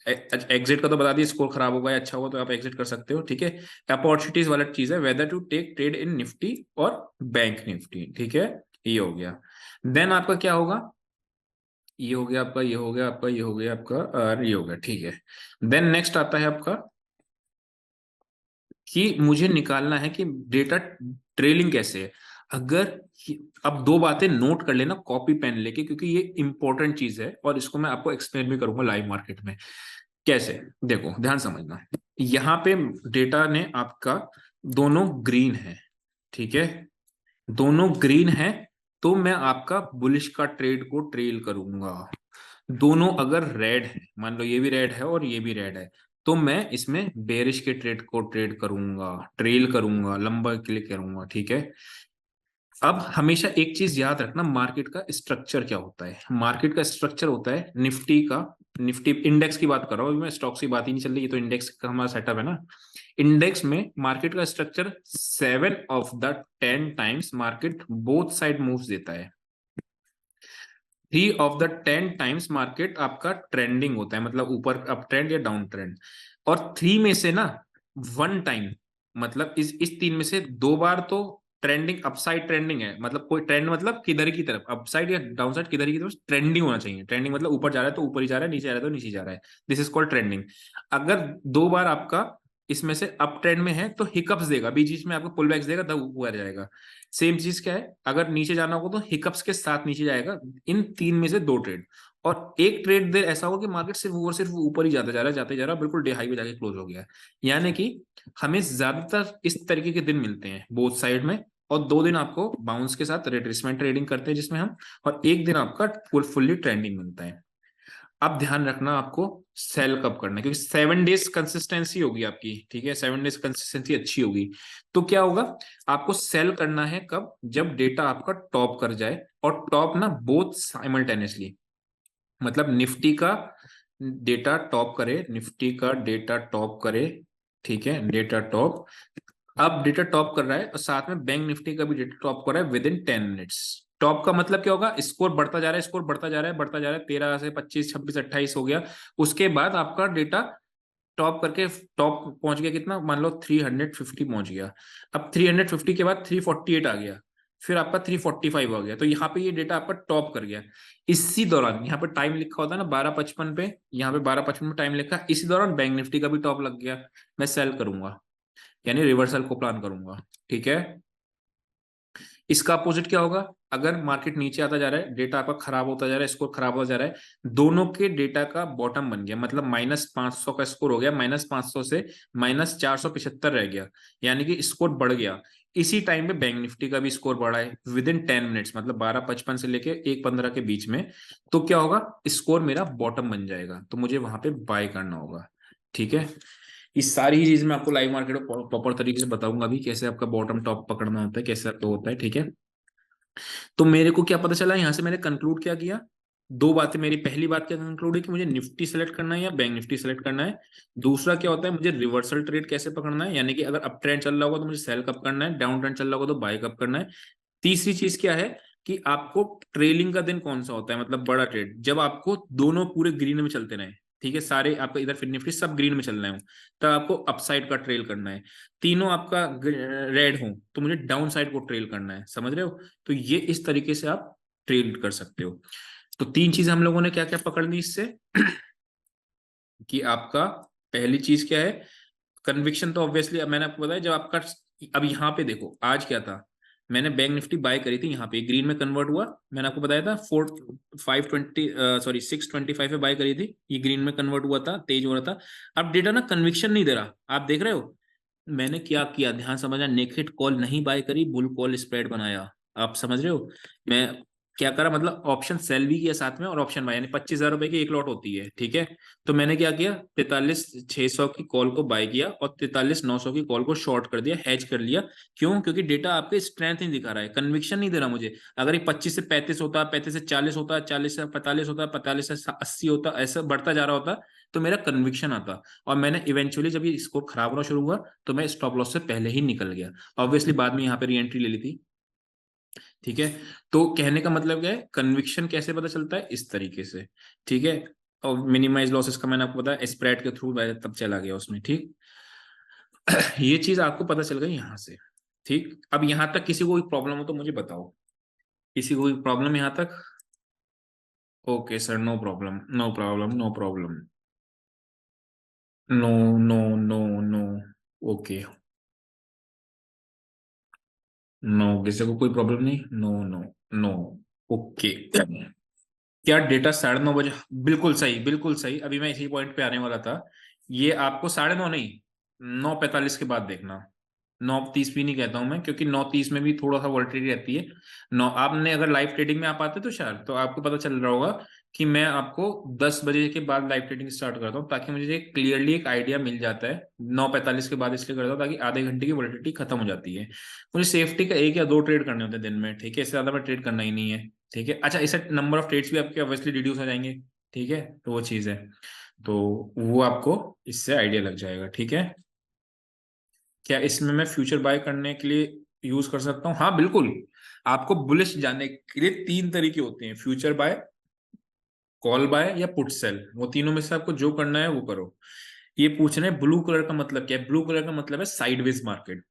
एग्जिट का तो बता दिए, स्कोर खराब होगा या अच्छा होगा तो आप एग्जिट कर सकते हो। ठीक है, अपॉर्चुनिटीज वाला चीज है, whether to take trade in Nifty और बैंक निफ्टी। ठीक है, ये हो गया। देन आपका क्या होगा? ये हो गया आपका, ये हो गया आपका, ये हो गया आपका, और ये हो गया। ठीक है, देन नेक्स्ट आता है आपका कि मुझे निकालना है कि डेटा ट्रेलिंग कैसे है। अगर अब दो बातें नोट कर लेना कॉपी पेन लेके, क्योंकि ये इंपॉर्टेंट चीज है और इसको मैं आपको एक्सप्लेन भी करूंगा लाइव मार्केट में कैसे। देखो ध्यान समझना, यहाँ पे डेटा ने आपका दोनों ग्रीन है, ठीक है, दोनों ग्रीन है, तो मैं आपका बुलिश का ट्रेड को ट्रेल करूंगा। दोनों अगर रेड है, मान लो ये भी रेड है और ये भी रेड है, तो मैं इसमें बेरिश के ट्रेड को ट्रेड करूंगा, ट्रेल करूंगा, लंबा क्लिक करूंगा। ठीक है, अब हमेशा एक चीज याद रखना, मार्केट का स्ट्रक्चर क्या होता है? मार्केट का स्ट्रक्चर होता है निफ्टी का, निफ्टी इंडेक्स की बात कर रहा हूँ मैं, स्टॉक्स की बात ही नहीं चल रही, ये तो इंडेक्स का हमारा सेटअप है ना। इंडेक्स में मार्केट का structure 7 of the 10 times market both side moves देता है, 3 of the 10 times मार्केट आपका ट्रेंडिंग होता है, मतलब ऊपर अप ट्रेंड या डाउन ट्रेंड, और 3 में से ना 1 टाइम, मतलब इस 3 में से 2 बार तो ट्रेंडिंग अपसाइड ट्रेंडिंग है, मतलब कोई ट्रेंड मतलब किधर की तरफ, अपसाइड या डाउन साइड किधर की तरफ ट्रेंडिंग होना चाहिए। ट्रेंडिंग मतलब ऊपर जा रहा है तो ऊपर ही जा रहा है, नीचे जा रहा है तो नीचे जा रहा है, दिस इज कॉल्ड ट्रेंडिंग। अगर 2 बार आपका इसमें से अप ट्रेंड में है तो हिकअप्स देगा, बीच बीच में आपको पुल बैक्स देगा, तब ऊपर जाएगा। सेम चीज क्या है, अगर नीचे जाना होगा तो हिकअप्स के साथ नीचे जाएगा। इन 3 में से 2 ट्रेड, और एक ट्रेड देर ऐसा होगा कि मार्केट सिर्फ ऊपर ही जाता जा रहा है, जाते जा रहा है, बिल्कुल डे हाई पे जाके क्लोज हो गया है। यानी कि हमें ज्यादातर इस तरीके के दिन मिलते हैं बोथ साइड में, और 2 दिन आपको बाउंस के साथ रिट्रेसमेंट ट्रेडिंग करते हैं जिसमें हम, और एक दिन आपका फुल्ली ट्रेंडिंग मिलता है। अब ध्यान रखना आपको सेल कब करना है, क्योंकि 7 डेज कंसिस्टेंसी होगी आपकी, ठीक है, 7 डेज कंसिस्टेंसी अच्छी होगी। तो क्या होगा, आपको सेल करना है कब, जब डेटा आपका टॉप कर जाए, और टॉप ना बोथ साइमल्टेनियसली, मतलब निफ्टी का डेटा टॉप करे, निफ्टी का डेटा टॉप करे, ठीक है, डेटा टॉप, अब डेटा टॉप कर रहा है और साथ में बैंक निफ्टी का भी डेटा टॉप कर रहा है विद इन 10 मिनट्स। टॉप का मतलब क्या होगा, स्कोर बढ़ता जा रहा है, स्कोर बढ़ता जा रहा है, बढ़ता जा रहा है, 13 से 25, 26, 28 हो गया। उसके बाद आपका डेटा टॉप करके टॉप पहुंच गया कितना, मान लो 350 पहुंच गया। अब 350 के बाद 348 आ गया, फिर आपका 345 हो गया, तो यहाँ पे ये डेटा आपका टॉप कर गया। इसी दौरान यहाँ पे टाइम लिखा होता है ना 12:55 पे, यहाँ पे 12:55 में टाइम लिखा, इसी दौरान बैंक निफ्टी का भी टॉप लग गया, मैं सेल करूंगा, यानी रिवर्सल को प्लान करूंगा, ठीक है। इसका अपोजिट क्या होगा, अगर मार्केट नीचे आता जा रहा है, डेटा आपका खराब होता जा रहा है, स्कोर खराब होता जा रहा है, दोनों के डेटा का बॉटम बन गया, मतलब -500 का स्कोर हो गया, -500 से -475 रह गया, यानी कि स्कोर बढ़ गया। इसी टाइम पे बैंक निफ्टी का भी स्कोर बढ़ा है विद इन 10 मिनट्स, मतलब 12:55 से लेके 1:15 के बीच में। तो क्या होगा, स्कोर मेरा बॉटम बन जाएगा, तो मुझे वहां पे बाय करना होगा, ठीक है। इस सारी ही चीज मैं आपको लाइव मार्केट में प्रॉपर तरीके से बताऊंगा भी, कैसे आपका बॉटम टॉप पकड़ना होता है, कैसे आपको होता है, ठीक है। तो मेरे को क्या पता चला यहाँ से, मैंने कंक्लूड क्या किया, 2 बातें। मेरी पहली बात क्या कंक्लूड है कि मुझे निफ्टी सेलेक्ट करना है या बैंक निफ्टी सेलेक्ट करना है। दूसरा क्या होता है, मुझे रिवर्सल ट्रेड कैसे पकड़ना है, यानी कि अगर अप ट्रेंड चल रहा होगा तो मुझे सेल कब करना है, डाउन ट्रेंड चल रहा होगा तो बाय कब करना है। तीसरी चीज क्या है कि आपको ट्रेलिंग का दिन कौन सा होता है, मतलब बड़ा ट्रेड, जब आपको दोनों पूरे ग्रीन में चलते रहे, ठीक है, सारे आपका इधर फिर निफ्टी सब ग्रीन में चल रहे हो, तब आपको अपसाइड का ट्रेल करना है। तीनों आपका रेड हो तो मुझे डाउन साइड को ट्रेल करना है, समझ रहे हो। तो ये इस तरीके से आप ट्रेल कर सकते हो। तो 3 चीजें हम लोगों ने क्या क्या पकड़ ली इससे कि आपका पहली चीज क्या है, कन्विक्शन, तो ऑब्वियसली मैंने आपको बताया जब आपका, अब यहाँ पे देखो आज क्या था, मैंने बैंक निफ्टी बाय करी थी, यहाँ पे ग्रीन में कन्वर्ट हुआ, मैंने आपको बताया था 520 सॉरी 625 पे बाय करी थी, ये ग्रीन में कन्वर्ट हुआ था, तेज हो रहा था। अब डेटा ना कन्विक्शन नहीं दे रहा, आप देख रहे हो मैंने क्या किया, ध्यान समझना, नेकेड कॉल नहीं बाय करी, बुल कॉल स्प्रेड बनाया, आप समझ रहे हो। मैं क्या करा, मतलब ऑप्शन सेल भी किया साथ में, और ऑप्शन बाय, यानी 25,000 रुपए की एक लॉट होती है, ठीक है। तो मैंने क्या किया, 43,600 की कॉल को बाय किया और 43,900 की कॉल को शॉर्ट कर दिया, हैज कर लिया। क्यों, क्योंकि डेटा आपके स्ट्रेंथ नहीं दिखा रहा है, कन्विक्शन नहीं दे रहा मुझे। अगर ये 25 से 35 होता, 35 से 40 होता, 40 से 45 होता, 45 से 80 होता, ऐसा बढ़ता जा रहा होता, तो मेरा कन्विक्शन आता। और मैंने इवेंचुअली जब ये स्कोर खराब होना शुरू हुआ तो मैं स्टॉप लॉस से पहले ही निकल गया, ऑब्वियसली बाद में यहाँ पे री एंट्री ले ली थी, ठीक है। तो कहने का मतलब क्या है, कन्विक्शन कैसे पता चलता है, इस तरीके से, ठीक है। और मिनिमाइज लॉसेस का मैंने आपको बताया, स्प्रेड के थ्रू तब चला गया उसमें, ठीक। ये चीज आपको पता चल गई यहाँ से, ठीक। अब यहाँ तक किसी को कोई प्रॉब्लम हो तो मुझे बताओ, किसी को कोई प्रॉब्लम यहाँ तक। Okay sir, no problem, no problem, no problem, no, no, no, no, okay, no, किसी को कोई प्रॉब्लम नहीं, नो, नो, नो, ओके। क्या डेटा 9:30 बजे, बिल्कुल सही, बिल्कुल सही, अभी मैं इसी पॉइंट पे आने वाला था। ये आपको 9:30 नहीं, 9:45 के बाद देखना। 9:30 भी नहीं कहता हूं मैं, क्योंकि 9:30 में भी थोड़ा सा वॉलेटिलिटी रहती है। नौ, आपने अगर लाइव ट्रेडिंग में आप आते तो शायद तो आपको पता चल रहा होगा कि मैं आपको 10 बजे के बाद लाइव ट्रेडिंग स्टार्ट करता हूँ, ताकि मुझे क्लियरली एक आइडिया मिल जाता है। 9:45 के बाद इसलिए करता हूँ ताकि आधे घंटे की वॉलेटिलिटी खत्म हो जाती है। मुझे सेफ्टी का 1 या 2 ट्रेड करने होते हैं दिन में, ठीक है, इससे ज्यादा मैं ट्रेड करना ही नहीं है, ठीक है। अच्छा, इससे नंबर ऑफ ट्रेड्स भी आपके ऑब्वियसली रिड्यूस हो जाएंगे, ठीक है, तो वो चीज़ है। तो वो आपको इससे आइडिया लग जाएगा, ठीक है। क्या इसमें मैं फ्यूचर बाय करने के लिए यूज कर सकता हूँ? हाँ बिल्कुल। आपको बुलिश जाने के लिए 3 तरीके होते हैं, फ्यूचर बाय, कॉल बाय या पुट सेल। वो तीनों में से आपको जो करना है वो करो। ये पूछ रहे हैं ब्लू कलर का मतलब क्या है? ब्लू कलर का मतलब है साइडवेज मार्केट,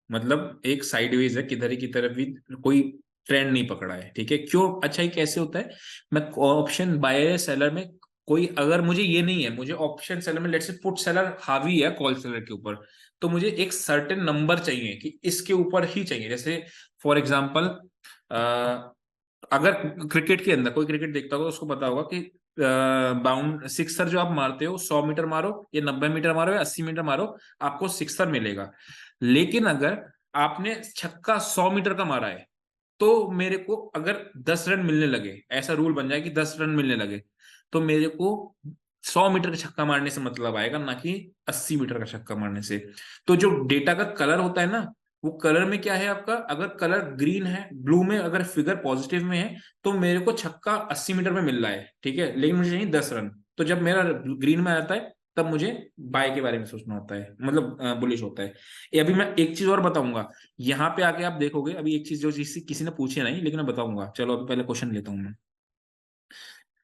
मतलब एक साइडवेज है, किधर ही की तरफ भी कोई ट्रेंड नहीं पकड़ा है। ठीक है, क्यों? अच्छा ये कैसे होता है? मैं ऑप्शन बायर सेलर में कोई, अगर मुझे ये नहीं है, मुझे ऑप्शन सेलर में लेट्स से पुट सेलर हावी है कॉल सेलर के ऊपर, तो मुझे एक सर्टेन नंबर चाहिए कि इसके ऊपर ही चाहिए। जैसे फॉर एग्जाम्पल, अगर क्रिकेट के अंदर कोई क्रिकेट देखता होगा उसको पता होगा कि बाउंड सिक्सर जो आप मारते हो, 100 मीटर मारो या 90 मीटर मारो या 80 मीटर मारो, आपको सिक्सर मिलेगा। लेकिन अगर आपने छक्का 100 मीटर का मारा है, तो मेरे को अगर 10 रन मिलने लगे, ऐसा रूल बन जाए कि 10 रन मिलने लगे, तो मेरे को 100 मीटर का छक्का मारने से मतलब आएगा, ना कि 80 मीटर का छक्का मारने से। तो जो डेटा का कलर होता है ना, वो कलर में क्या है आपका, अगर कलर ग्रीन है, ब्लू में अगर फिगर पॉजिटिव में है, तो मेरे को छक्का 80 मीटर में मिल रहा है, ठीक है, लेकिन मुझे चाहिए 10 रन। तो जब मेरा ग्रीन में आता है, तब मुझे बाय के बारे में सोचना होता है, मतलब बुलिश होता है। ये अभी मैं एक चीज और बताऊंगा, यहाँ पे आके आप देखोगे। अभी एक चीज जो चीज किसी ने पूछी नहीं, लेकिन मैं बताऊंगा। चलो अभी पहले क्वेश्चन लेता हूँ मैं।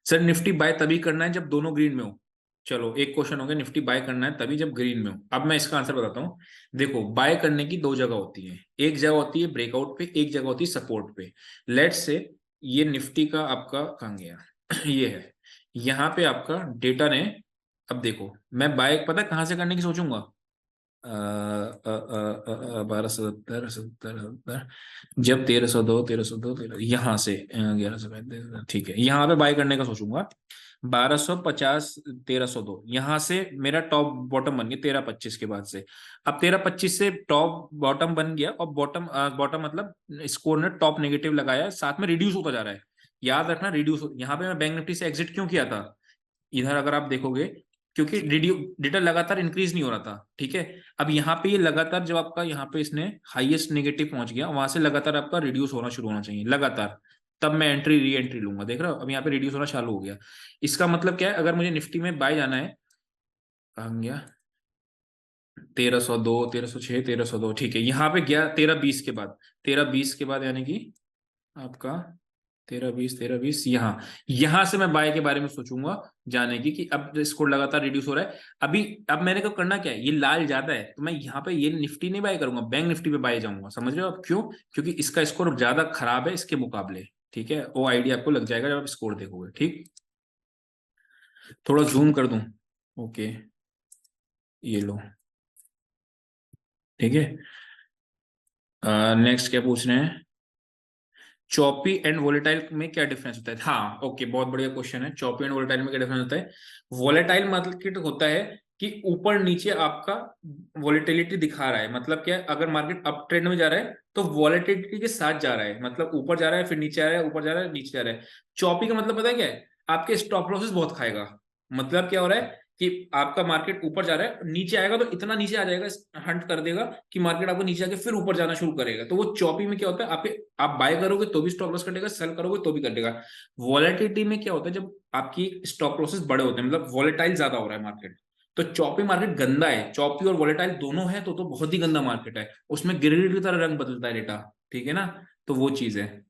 सर निफ्टी बाय तभी करना है जब दोनों ग्रीन में हो। चलो एक क्वेश्चन हो गया, निफ्टी बाय करना है तभी जब ग्रीन में हो। अब मैं इसका आंसर बताता हूँ। देखो, बाय करने की 2 जगह होती है, एक जगह होती है ब्रेकआउट पे, एक जगह होती है सपोर्ट पे। लेट्स से ये निफ्टी का आपका कहाँ गया ये है, यहाँ पे आपका डेटा ने, अब देखो मैं बाय पता है कहाँ से करने की सोचूंगा, 1270 जब 1302 1302 यहाँ से 1135, ठीक है, यहाँ पे बाय करने का सोचूंगा। 1250 1302 यहाँ से मेरा टॉप बॉटम बन गया 1325 के बाद से। अब 1325 से टॉप बॉटम बन गया, और बॉटम बॉटम मतलब स्कोर ने टॉप नेगेटिव लगाया, साथ में रिड्यूस होता जा रहा है। याद रखना रिड्यूस, यहाँ पे मैं बैंक निफ्टी से एग्जिट क्यों किया था, इधर अगर आप देखोगे, क्योंकि डेटा लगातार इंक्रीज नहीं हो रहा था। ठीक है, अब यहाँ पे ये लगातार जब आपका यहाँ पे इसने हाईएस्ट नेगेटिव पहुंच गया, वहां से लगातार आपका रिड्यूस होना शुरू होना चाहिए लगातार, तब मैं एंट्री री एंट्री लूंगा। देख रहे हो, अब यहाँ पे रिड्यूस होना चालू हो गया। इसका मतलब क्या है, अगर मुझे निफ्टी में बाय जाना है, कहाँ गया, 1302 1306 1302, ठीक है, यहाँ पे गया 1320 के बाद, 1320 के बाद यानी कि आपका 1320 यहाँ, यहां से मैं बाय के बारे में सोचूंगा जाने की, कि अब स्कोर लगातार रिड्यूस हो रहा है अभी। अब मैंने को करना क्या है, ये लाल ज्यादा है, तो मैं यहाँ पे ये निफ्टी नहीं बाय करूंगा, बैंक निफ्टी पे बाय जाऊंगा। समझ रहे हो आप क्यों? क्योंकि इसका स्कोर ज्यादा खराब है इसके मुकाबले। ठीक है, वो आइडिया आपको लग जाएगा जब आप स्कोर देखोगे। ठीक, थोड़ा जूम कर दूं, ओके, ये लो, ठीक है। नेक्स्ट क्या पूछ रहे हैं, चॉपी एंड वोलेटाइल में क्या डिफरेंस होता है? हाँ ओके, बहुत बढ़िया क्वेश्चन है। चॉपी एंड वोलेटाइल में क्या डिफरेंस होता है? वोलेटाइल मार्केट होता है कि ऊपर नीचे आपका वोलेटिलिटी दिखा रहा है, मतलब क्या है, अगर मार्केट अप ट्रेंड में जा रहा है तो वोलेटिलिटी के साथ जा रहा है, मतलब ऊपर जा रहा है फिर नीचे आ रहा है, ऊपर जा रहा है नीचे जा रहा है। चॉपी का मतलब पता है क्या है? आपके स्टॉप लॉसेस बहुत खाएगा। मतलब क्या हो रहा है कि आपका मार्केट ऊपर जा रहा है, नीचे आएगा तो इतना नीचे आ जाएगा, हंट कर देगा कि मार्केट आपको नीचे आके फिर ऊपर जाना शुरू करेगा। तो वो चॉपी में क्या होता है, आप बाय करोगे तो भी स्टॉप लॉस कटेगा, सेल करोगे तो भी कटेगा। वॉलेटिलिटी में क्या होता है, जब आपकी स्टॉप लॉसेस बड़े होते हैं, मतलब वॉलेटाइल ज्यादा हो रहा है मार्केट, तो चॉपी मार्केट गंदा है। चॉपी और वॉलेटाइल दोनों है तो बहुत ही गंदा मार्केट है, उसमें गिरगिट की तरह रंग बदलता है डेटा। ठीक है ना, तो वो चीज है।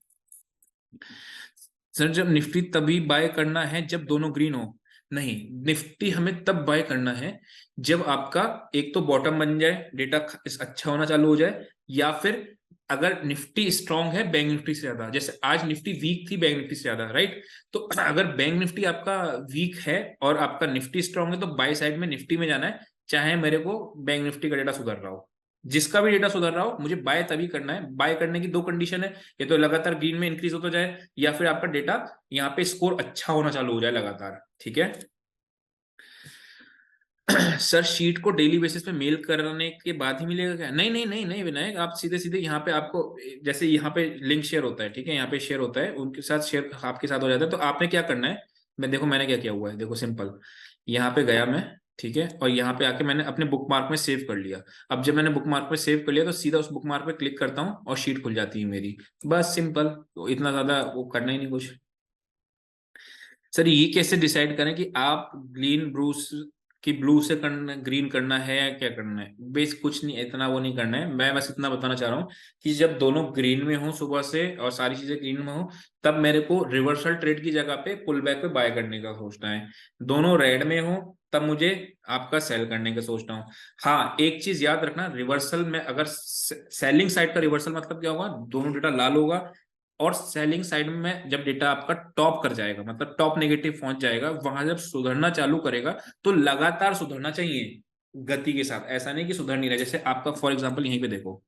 सर जब निफ्टी तभी बाय करना है जब दोनों ग्रीन हो? नहीं, निफ्टी हमें तब बाय करना है जब आपका एक तो बॉटम बन जाए, डेटा अच्छा होना चालू हो जाए, या फिर अगर निफ्टी स्ट्रांग है बैंक निफ्टी से ज्यादा, जैसे आज निफ्टी वीक थी बैंक निफ्टी से ज्यादा, राइट? तो अगर बैंक निफ्टी आपका वीक है और आपका निफ्टी स्ट्रांग है, तो बाय साइड में निफ्टी में जाना है, चाहे मेरे को बैंक निफ्टी का डेटा सुधर रहा हो। जिसका भी डेटा सुधर रहा हो, मुझे बाय तभी करना है। बाय करने की 2 कंडीशन है, ये तो लगातार ग्रीन में इंक्रीज होता जाए, या फिर आपका डेटा यहाँ पे स्कोर अच्छा होना चालू हो जाए लगातार। ठीक है सर शीट को डेली बेसिस पे मेल करने के बाद ही मिलेगा क्या? नहीं नहीं नहीं नहीं विनायक, आप सीधे सीधे यहाँ पे आपको, जैसे यहाँ पे लिंक शेयर होता है, ठीक है, यहाँ पे शेयर होता है, उनके साथ शेयर आपके साथ हो जाता है। तो आपने क्या करना है, मैं देखो मैंने क्या किया हुआ है, देखो सिंपल, यहाँ पे गया मैं, ठीक है, और यहाँ पे आके मैंने अपने बुक मार्क में सेव कर लिया। अब जब मैंने बुक मार्क में सेव कर लिया, तो सीधा उस बुक मार्क पे क्लिक करता हूँ और शीट खुल जाती है मेरी। बस सिंपल, तो इतना ज्यादा वो करना ही नहीं कुछ। सर ये कैसे डिसाइड करें कि आप ग्रीन ब्रूस कि ब्लू से करना, ग्रीन करना है या क्या करना है, बेस कुछ नहीं, इतना वो नहीं करना है। मैं बस इतना बताना चाह रहा हूँ कि जब दोनों ग्रीन में हो सुबह से और सारी चीजें ग्रीन में हो, तब मेरे को रिवर्सल ट्रेड की जगह पे पुल बैक पे बाय करने का सोचना है। दोनों रेड में हो तब मुझे आपका सेल करने का सोचना हूँ। हाँ, एक चीज याद रखना, रिवर्सल में अगर सेलिंग साइड का रिवर्सल मतलब क्या होगा, दोनों डेटा लाल होगा, और सेलिंग साइड में जब डेटा आपका टॉप कर जाएगा, मतलब टॉप नेगेटिव पहुंच जाएगा, वहां जब सुधरना चालू करेगा तो लगातार सुधरना चाहिए गति के साथ, ऐसा नहीं कि सुधर नहीं रहा। जैसे आपका फॉर एग्जांपल यहीं पे देखो,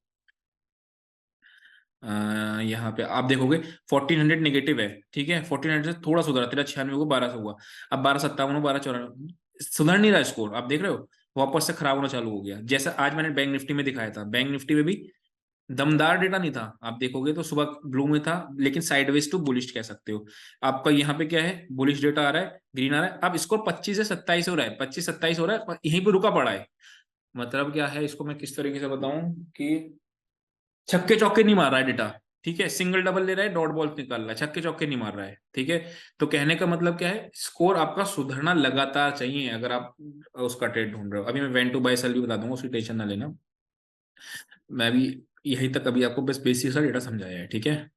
यहाँ पे आप देखोगे 1400 नेगेटिव है, ठीक है, 1400 से थोड़ा सुधरा, 1396 को 1200 हुआ, अब 1257, 1294, सुधर नहीं रहा स्कोर, आप देख रहे हो वापस से खराब होना चालू हो गया। जैसा आज मैंने बैंक निफ्टी में दिखाया था, बैंक निफ्टी में भी दमदार डेटा नहीं था, आप देखोगे तो सुबह ब्लू में था, लेकिन साइडवेज टू बुलिश कह सकते हो। आपका यहाँ पे क्या है, बुलिश डेटा आ रहा है, ग्रीन आ रहा है, अब स्कोर 25 से 27 हो रहा है, 25-27 हो रहा है, यहीं पे रुका पड़ा है। मतलब क्या है, इसको मैं किस तरीके से बताऊं कि छक्के चौके नहीं मार रहा है डेटा, ठीक है, सिंगल डबल ले रहा है, डॉट बॉल निकाल रहा है, छक्के चौके नहीं मार रहा है, ठीक है। तो कहने का मतलब क्या है, स्कोर आपका सुधरना लगातार चाहिए अगर आप उसका ट्रेड ढूंढ रहे हो। अभी मैं वेन टू बाय सेल भी बता दूंगा, उसकी टेंशन ना लेना। मैं भी यहीं तक अभी आपको बस बेसिक सा डेटा समझाया है, ठीक है।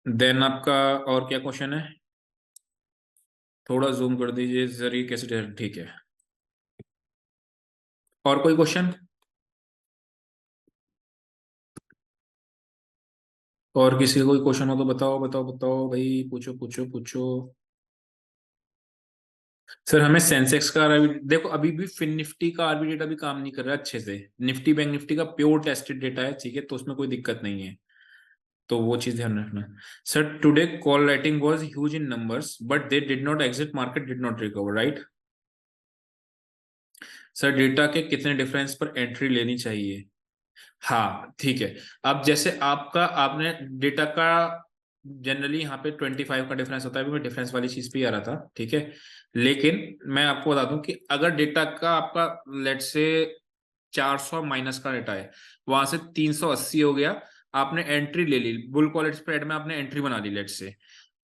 देन आपका और क्या क्वेश्चन है, थोड़ा जूम कर दीजिए जरिए कैसे, ठीक है। और कोई क्वेश्चन, और किसी का कोई क्वेश्चन हो तो बताओ बताओ बताओ भाई, पूछो पूछो पूछो। सर हमें सेंसेक्स का देखो, अभी भी फिन निफ्टी का आरबी डेटा भी काम नहीं कर रहा है अच्छे से। निफ्टी बैंक निफ्टी का प्योर टेस्टेड डेटा है, ठीक है, तो उसमें कोई दिक्कत नहीं है, तो वो चीज ध्यान रखना। Sir today call writing was huge in numbers but they did not exit, market did not recover, right. Sir data के कितने डिफरेंस पर एंट्री लेनी चाहिए। हाँ ठीक है, अब जैसे आपका आपने डेटा का जनरली यहाँ पे 25 का डिफरेंस होता है, अभी मैं डिफरेंस वाली चीज पे ही आ रहा था, ठीक है। लेकिन मैं आपको बता दूं कि अगर डेटा का आपका लेट से 400 माइनस का डेटा है, वहां से 380 हो गया, आपने एंट्री ले ली, बुल कॉल स्प्रेड में आपने एंट्री बना ली लेट से।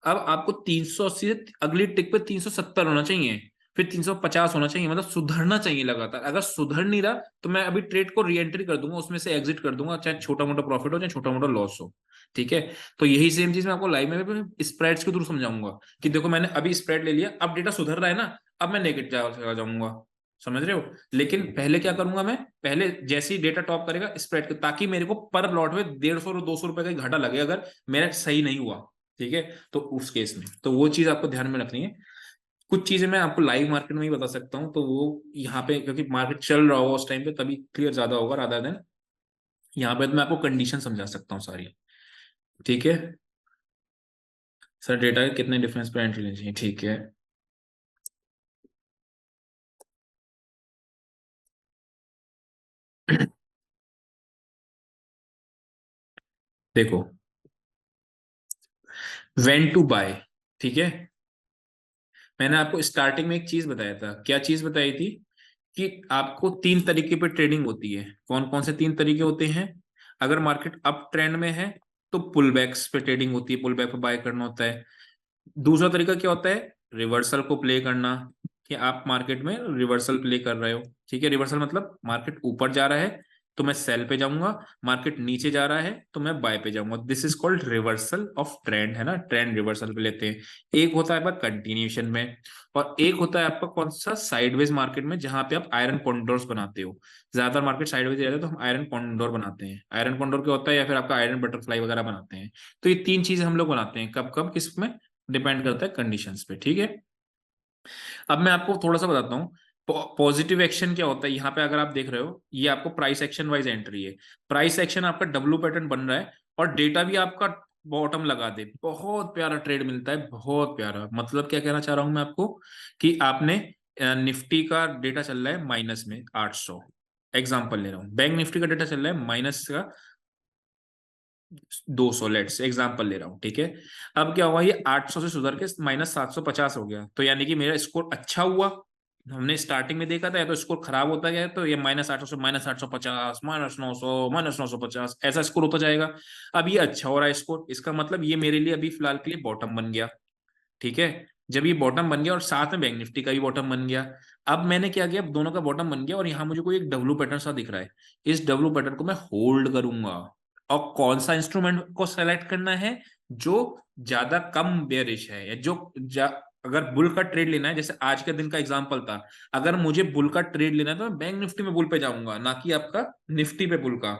अब आपको 380 से अगली टिक पे 370 होना चाहिए, फिर 350 होना चाहिए, मतलब सुधरना चाहिए लगातार। अगर सुधर नहीं रहा तो मैं अभी ट्रेड को री एंट्री कर दूंगा, उसमें से एग्जिट कर दूंगा, चाहे छोटा मोटा प्रॉफिट हो चाहे छोटा मोटा लॉस हो, ठीक है। तो यही सेम चीज मैं आपको लाइव में स्प्रेड्स के थ्रू समझाऊंगा कि देखो मैंने अभी स्प्रेड ले लिया, अब डेटा सुधर रहा है ना, अब मैं नेगेटिव चला जाऊंगा, समझ रहे हो। लेकिन पहले क्या करूंगा मैं, पहले जैसे ही डेटा टॉप करेगा स्प्रेड के, ताकि मेरे को पर लॉट में 150 और 200 रुपए का ही घाटा लगे अगर मेरा सही नहीं हुआ, ठीक है। तो उस केस में तो वो चीज आपको ध्यान में रखनी है। कुछ चीजें मैं आपको लाइव मार्केट में ही बता सकता हूँ, तो वो यहाँ पे क्योंकि मार्केट चल रहा होगा उस टाइम पे तभी क्लियर ज्यादा होगा, रादर देन यहाँ पे तो मैं आपको कंडीशन समझा सकता हूँ सारी, ठीक है। सर डेटा के कितने डिफरेंस पर एंट्री लेनी चाहिए, ठीक है। देखो, व्हेन टू बाय, ठीक है। मैंने आपको स्टार्टिंग में एक चीज बताया था, क्या चीज बताई थी, कि आपको 3 तरीके पे ट्रेडिंग होती है। कौन कौन से 3 तरीके होते हैं, अगर मार्केट अप ट्रेंड में है तो पुल बैक्स पे ट्रेडिंग होती है, पुल बैक पे बाय करना होता है। दूसरा तरीका क्या होता है, रिवर्सल को प्ले करना, कि आप मार्केट में रिवर्सल प्ले कर रहे हो, ठीक है। रिवर्सल मतलब मार्केट ऊपर जा रहा है तो मैं सेल पे जाऊंगा, मार्केट नीचे जा रहा है तो मैं बाय पे जाऊंगा, this is called reversal of trend, है ना, ट्रेंड रिवर्सल पे लेते हैं। एक होता है आपका कंटिन्यूशन में, और एक होता है आपका कौन सा, साइडवेज मार्केट में, जहां पे आप आयरन कॉन्डोर्स बनाते हो। ज्यादातर मार्केट साइडवेज रहता है तो हम आयरन कॉन्डोर बनाते हैं, आयरन कॉन्डोर क्या होता है, या फिर आपका आयरन बटरफ्लाई वगैरह बनाते हैं। तो ये 3 चीजें हम लोग बनाते हैं, कब कब किस में, डिपेंड करता है कंडीशंस पे, ठीक है। अब मैं आपको थोड़ा सा बताता हूँ पॉजिटिव एक्शन क्या होता है। यहाँ पे अगर आप देख रहे हो, ये आपको प्राइस एक्शन वाइज एंट्री है, प्राइस एक्शन आपका डब्ल्यू पैटर्न बन रहा है, और डेटा भी आपका बॉटम लगा दे, बहुत प्यारा ट्रेड मिलता है, बहुत प्यारा। मतलब क्या कहना चाह रहा हूं मैं आपको, कि आपने निफ्टी का डेटा चल रहा है माइनस में 800, एग्जाम्पल ले रहा हूँ, बैंक निफ्टी का डेटा चल रहा है माइनस का 200, लेट्स एग्जांपल ले रहा हूँ, ठीक है। अब क्या हुआ, ये 800 से सुधर के -750 हो गया, तो यानी कि मेरा स्कोर अच्छा हुआ। हमने स्टार्टिंग में देखा था या तो स्कोर खराब होता गया, तो ये -800 से -850, -900, -950 ऐसा स्कोर होता जाएगा। अब ये अच्छा हो रहा है स्कोर, इसका मतलब ये मेरे लिए अभी फिलहाल के लिए बॉटम बन गया, ठीक है। जब ये बॉटम बन गया और साथ में बैंक निफ्टी का भी बॉटम बन गया, अब मैंने क्या किया, अब दोनों का बॉटम बन गया और यहाँ मुझे कोई एक डब्लू पैटर्न सा दिख रहा है, इस डब्लू पैटर्न को मैं होल्ड करूंगा। और कौन सा इंस्ट्रूमेंट को सेलेक्ट करना है, जो ज्यादा कम बेयरिश है, या अगर बुल का ट्रेड लेना है, जैसे आज के दिन का एग्जांपल था, अगर मुझे बुल का ट्रेड लेना है तो मैं बैंक निफ्टी में बुल पे जाऊंगा, ना कि आपका निफ्टी पे बुल का।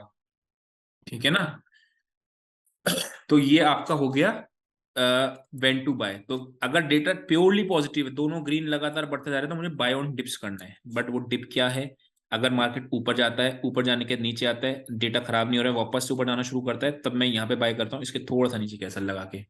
ठीक है ना। तो ये आपका हो गया वेन टू बाय। तो अगर डेटा प्योरली पॉजिटिव है, दोनों ग्रीन लगातार बढ़ते जा रहे हैं, तो मुझे बाय ऑन डिप्स करना है। बट वो डिप क्या है, अगर मार्केट ऊपर जाता है, ऊपर जाने के नीचे आता है, डेटा खराब नहीं हो रहा है, वापस से ऊपर जाना शुरू करता है, तब मैं यहाँ पे बाय करता हूँ, इसके थोड़ा सा नीचे कैसल लगा के।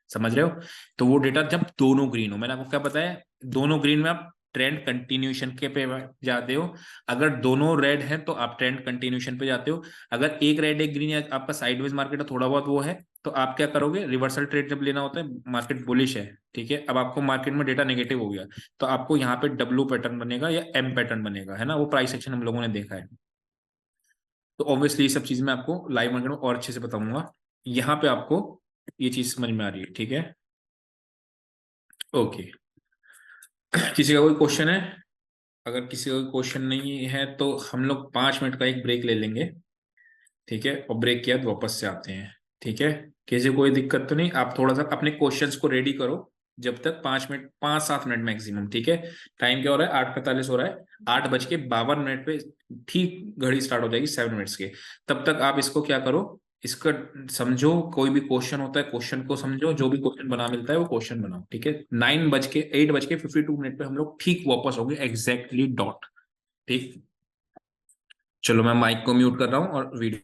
समझ रहे हो। तो वो डेटा जब दोनों ग्रीन हो, मैंने आपको क्या बताया, दोनों ग्रीन में आप ट्रेंड कंटिन्यूशन के पे जाते हो। अगर दोनों रेड है तो आप ट्रेंड कंटिन्यूशन पे जाते हो। अगर एक रेड एक ग्रीन, या आपका साइडवेज मार्केट है, थोड़ा बहुत वो है, तो आप क्या करोगे, रिवर्सल ट्रेड जब लेना होता है, मार्केट बुलिश है, ठीक है, अब आपको मार्केट में डेटा नेगेटिव हो गया, तो आपको यहाँ पे डब्ल्यू पैटर्न बनेगा या एम पैटर्न बनेगा, है ना, वो प्राइस एक्शन हम लोगों ने देखा है। तो ऑब्वियसली ये सब चीज मैं आपको लाइव मार्केट में और अच्छे से बताऊंगा। यहाँ पे आपको ये चीज समझ में आ रही है, ठीक है। ओके। किसी का कोई क्वेश्चन है? अगर किसी का कोई क्वेश्चन नहीं है तो हम लोग 5 मिनट का एक ब्रेक ले लेंगे, ठीक है, और ब्रेक के बाद वापस से आते हैं। ठीक है, किसी को कोई दिक्कत तो नहीं, आप थोड़ा सा अपने क्वेश्चंस को रेडी करो, जब तक 5 मिनट, 5-7 मिनट मैक्सिमम, ठीक है। टाइम क्या हो रहा है, 8:45 हो रहा है, 8:52 पे ठीक घड़ी स्टार्ट हो जाएगी 7 मिनट्स के। तब तक आप इसको क्या करो, इसका समझो, कोई भी क्वेश्चन होता है क्वेश्चन को समझो, जो भी क्वेश्चन बना मिलता है वो क्वेश्चन बनाओ, ठीक है। 8:52 पे हम लोग ठीक वापस होंगे, एग्जैक्टली डॉट। ठीक। चलो मैं माइक को म्यूट कर रहा हूँ और वीडियो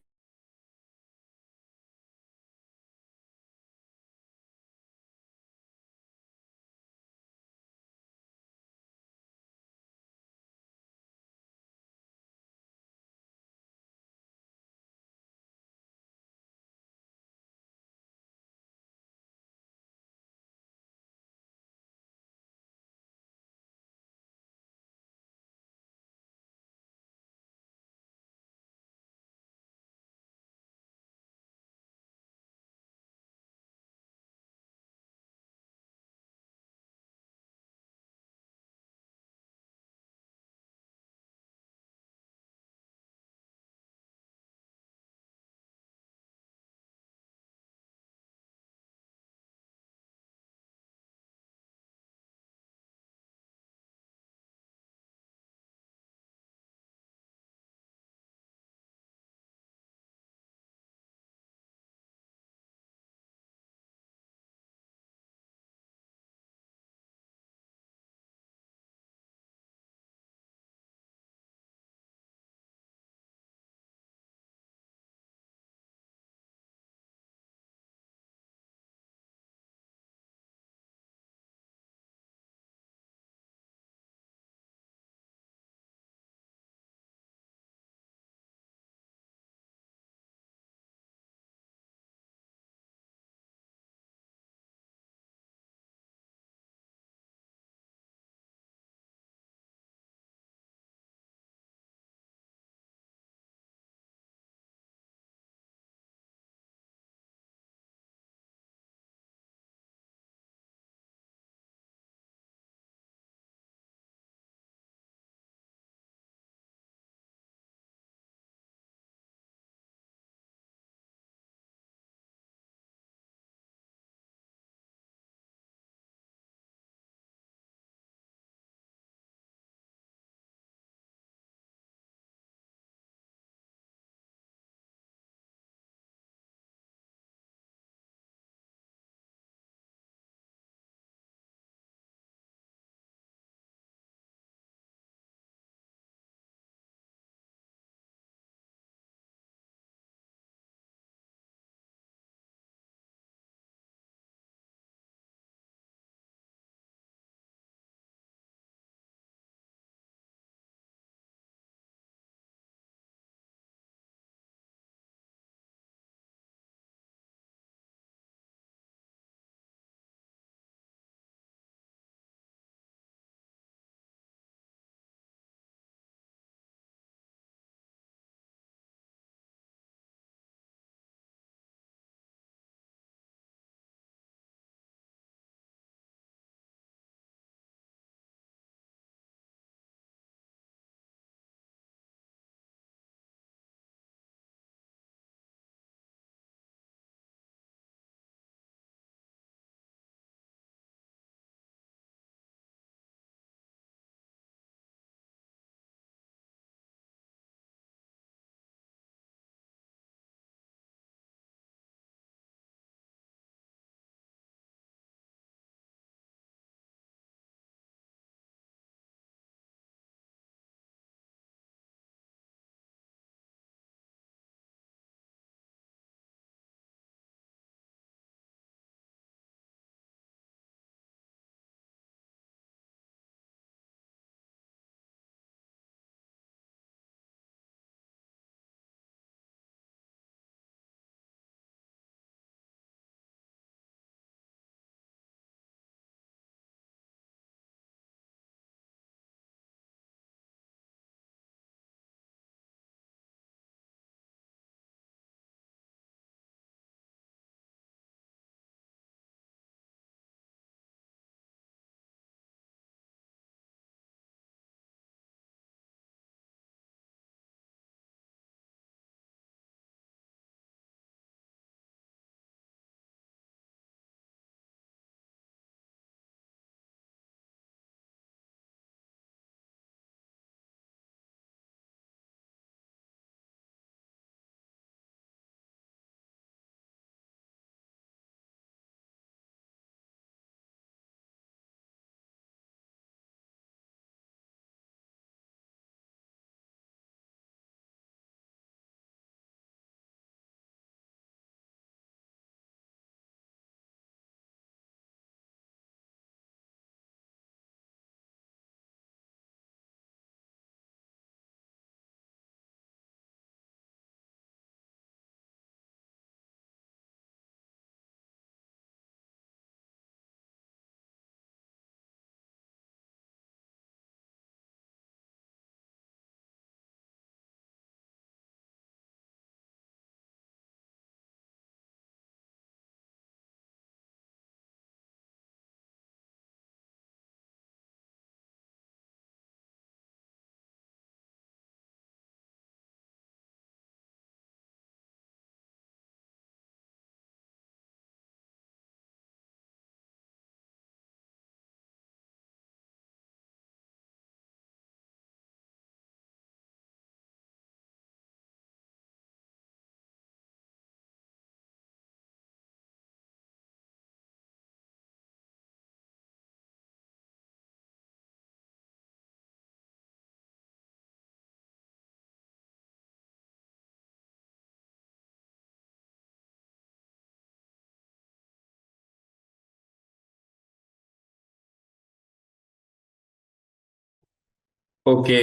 ओके,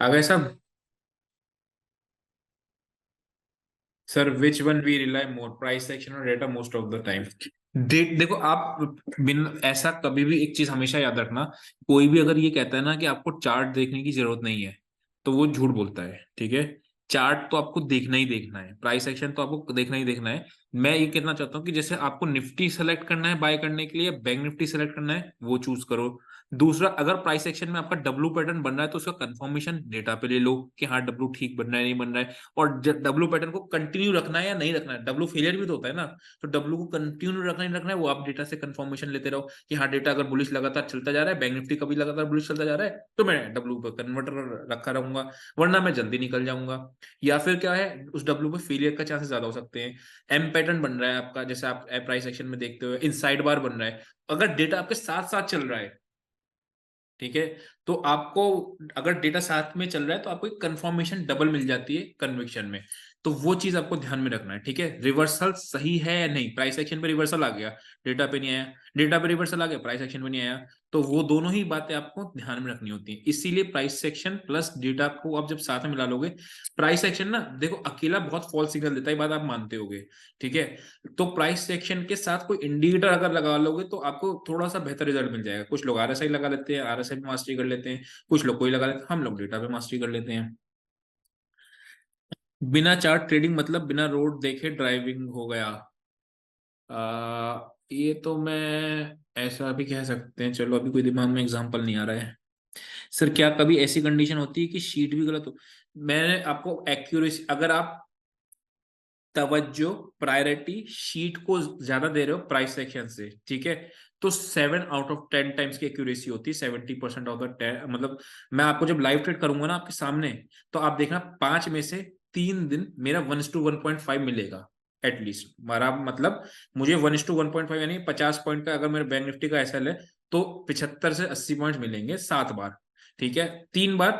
आ गए सब। Sir which one we rely more, price action और data most of the time. देखो आप, बिन ऐसा कभी भी एक चीज हमेशा याद रखना, कोई भी अगर ये कहता है ना कि आपको चार्ट देखने की जरूरत नहीं है, तो वो झूठ बोलता है, ठीक है। चार्ट तो आपको देखना ही देखना है, प्राइस एक्शन तो आपको देखना ही देखना है। मैं ये कहना चाहता हूँ कि जैसे आपको निफ्टी सेलेक्ट करना है बाय करने के लिए, बैंक निफ्टी सेलेक्ट करना है, वो चूज करो। दूसरा, अगर प्राइस एक्शन में आपका डब्लू पैटर्न बन रहा है तो उसका कंफर्मेशन डेटा पे ले लो कि हाँ डब्लू ठीक बन रहा है नहीं बन रहा है। और डब्लू पैटर्न को कंटिन्यू रखना है या नहीं रखना है, डब्लू फेलियर भी तो होता है ना। तो डब्लू को कंटिन्यू रखना ही रखना है, वो आप डेटा से कंफर्मेशन लेते रहो कि हाँ डेटा अगर बुलिश लगातार चलता जा रहा है, बैंक निफ्टी कभी लगातार बुलिश चलता जा रहा है, तो मैं डब्लू पर कन्वर्टर रखा रहूंगा, वरना मैं जल्दी निकल जाऊंगा। या फिर क्या है, उस डब्लू पे फेलियर का चांसेस ज्यादा हो सकते हैं। एम पैटर्न बन रहा है आपका, जैसे आप प्राइस एक्शन में देखते हो इनसाइड बार बन रहा है, अगर डेटा आपके साथ साथ चल रहा है, ठीक है, तो आपको, अगर डेटा साथ में चल रहा है तो आपको एक कंफर्मेशन डबल मिल जाती है कन्विक्शन में। तो वो चीज आपको ध्यान में रखना है, ठीक है। रिवर्सल सही है या नहीं, प्राइस एक्शन पे रिवर्सल आ गया, डेटा पे नहीं आया, डेटा पे रिवर्सल आ गया, प्राइस एक्शन पे नहीं आया, तो वो दोनों ही बातें आपको ध्यान में रखनी होती है। इसीलिए प्राइस सेक्शन प्लस डेटा को आप जब साथ में मिला लोगे, प्राइस सेक्शन ना देखो अकेला बहुत फॉल्स सिग्नल देता है, ये बात आप मानते होगे, ठीक है। तो प्राइस सेक्शन के साथ कोई इंडिकेटर अगर लगा लोगे तो आपको थोड़ा सा बेहतर रिजल्ट मिल जाएगा। कुछ लोग आरएसआई लगा लेते हैं, आरएसआई पे मास्टरी कर लेते हैं, कुछ लोग कोई लगा लेते हैं, हम लोग डेटा पे मास्टरी कर लेते हैं। बिना चार्ट ट्रेडिंग मतलब बिना रोड देखे ड्राइविंग हो गया। ये तो मैं ऐसा भी कह सकते हैं, चलो अभी कोई दिमाग में एग्जांपल नहीं आ रहा है। सर क्या कभी ऐसी कंडीशन होती है कि शीट भी गलत हो? मैंने आपको एक्यूरेसी, अगर आप तवज्जो, प्रायोरिटी शीट को ज्यादा दे रहे हो प्राइस सेक्शन से, ठीक है, तो 7 आउट ऑफ 10 टाइम्स की एक्यूरेसी होती है, 70% ऑफ द 10, मतलब मैं आपको जब लाइव ट्रेड करूंगा ना आपके सामने, तो आप देखना 5 में से 3 दिन मेरा 1:1.5 मिलेगा एटलीस्ट, हमारा मतलब मुझे 1:1.5 यानी 50 पॉइंट का, अगर मेरे बैंक निफ्टी का एसएल है तो 75 से 80 पॉइंट मिलेंगे 7 बार, ठीक है। 3 बार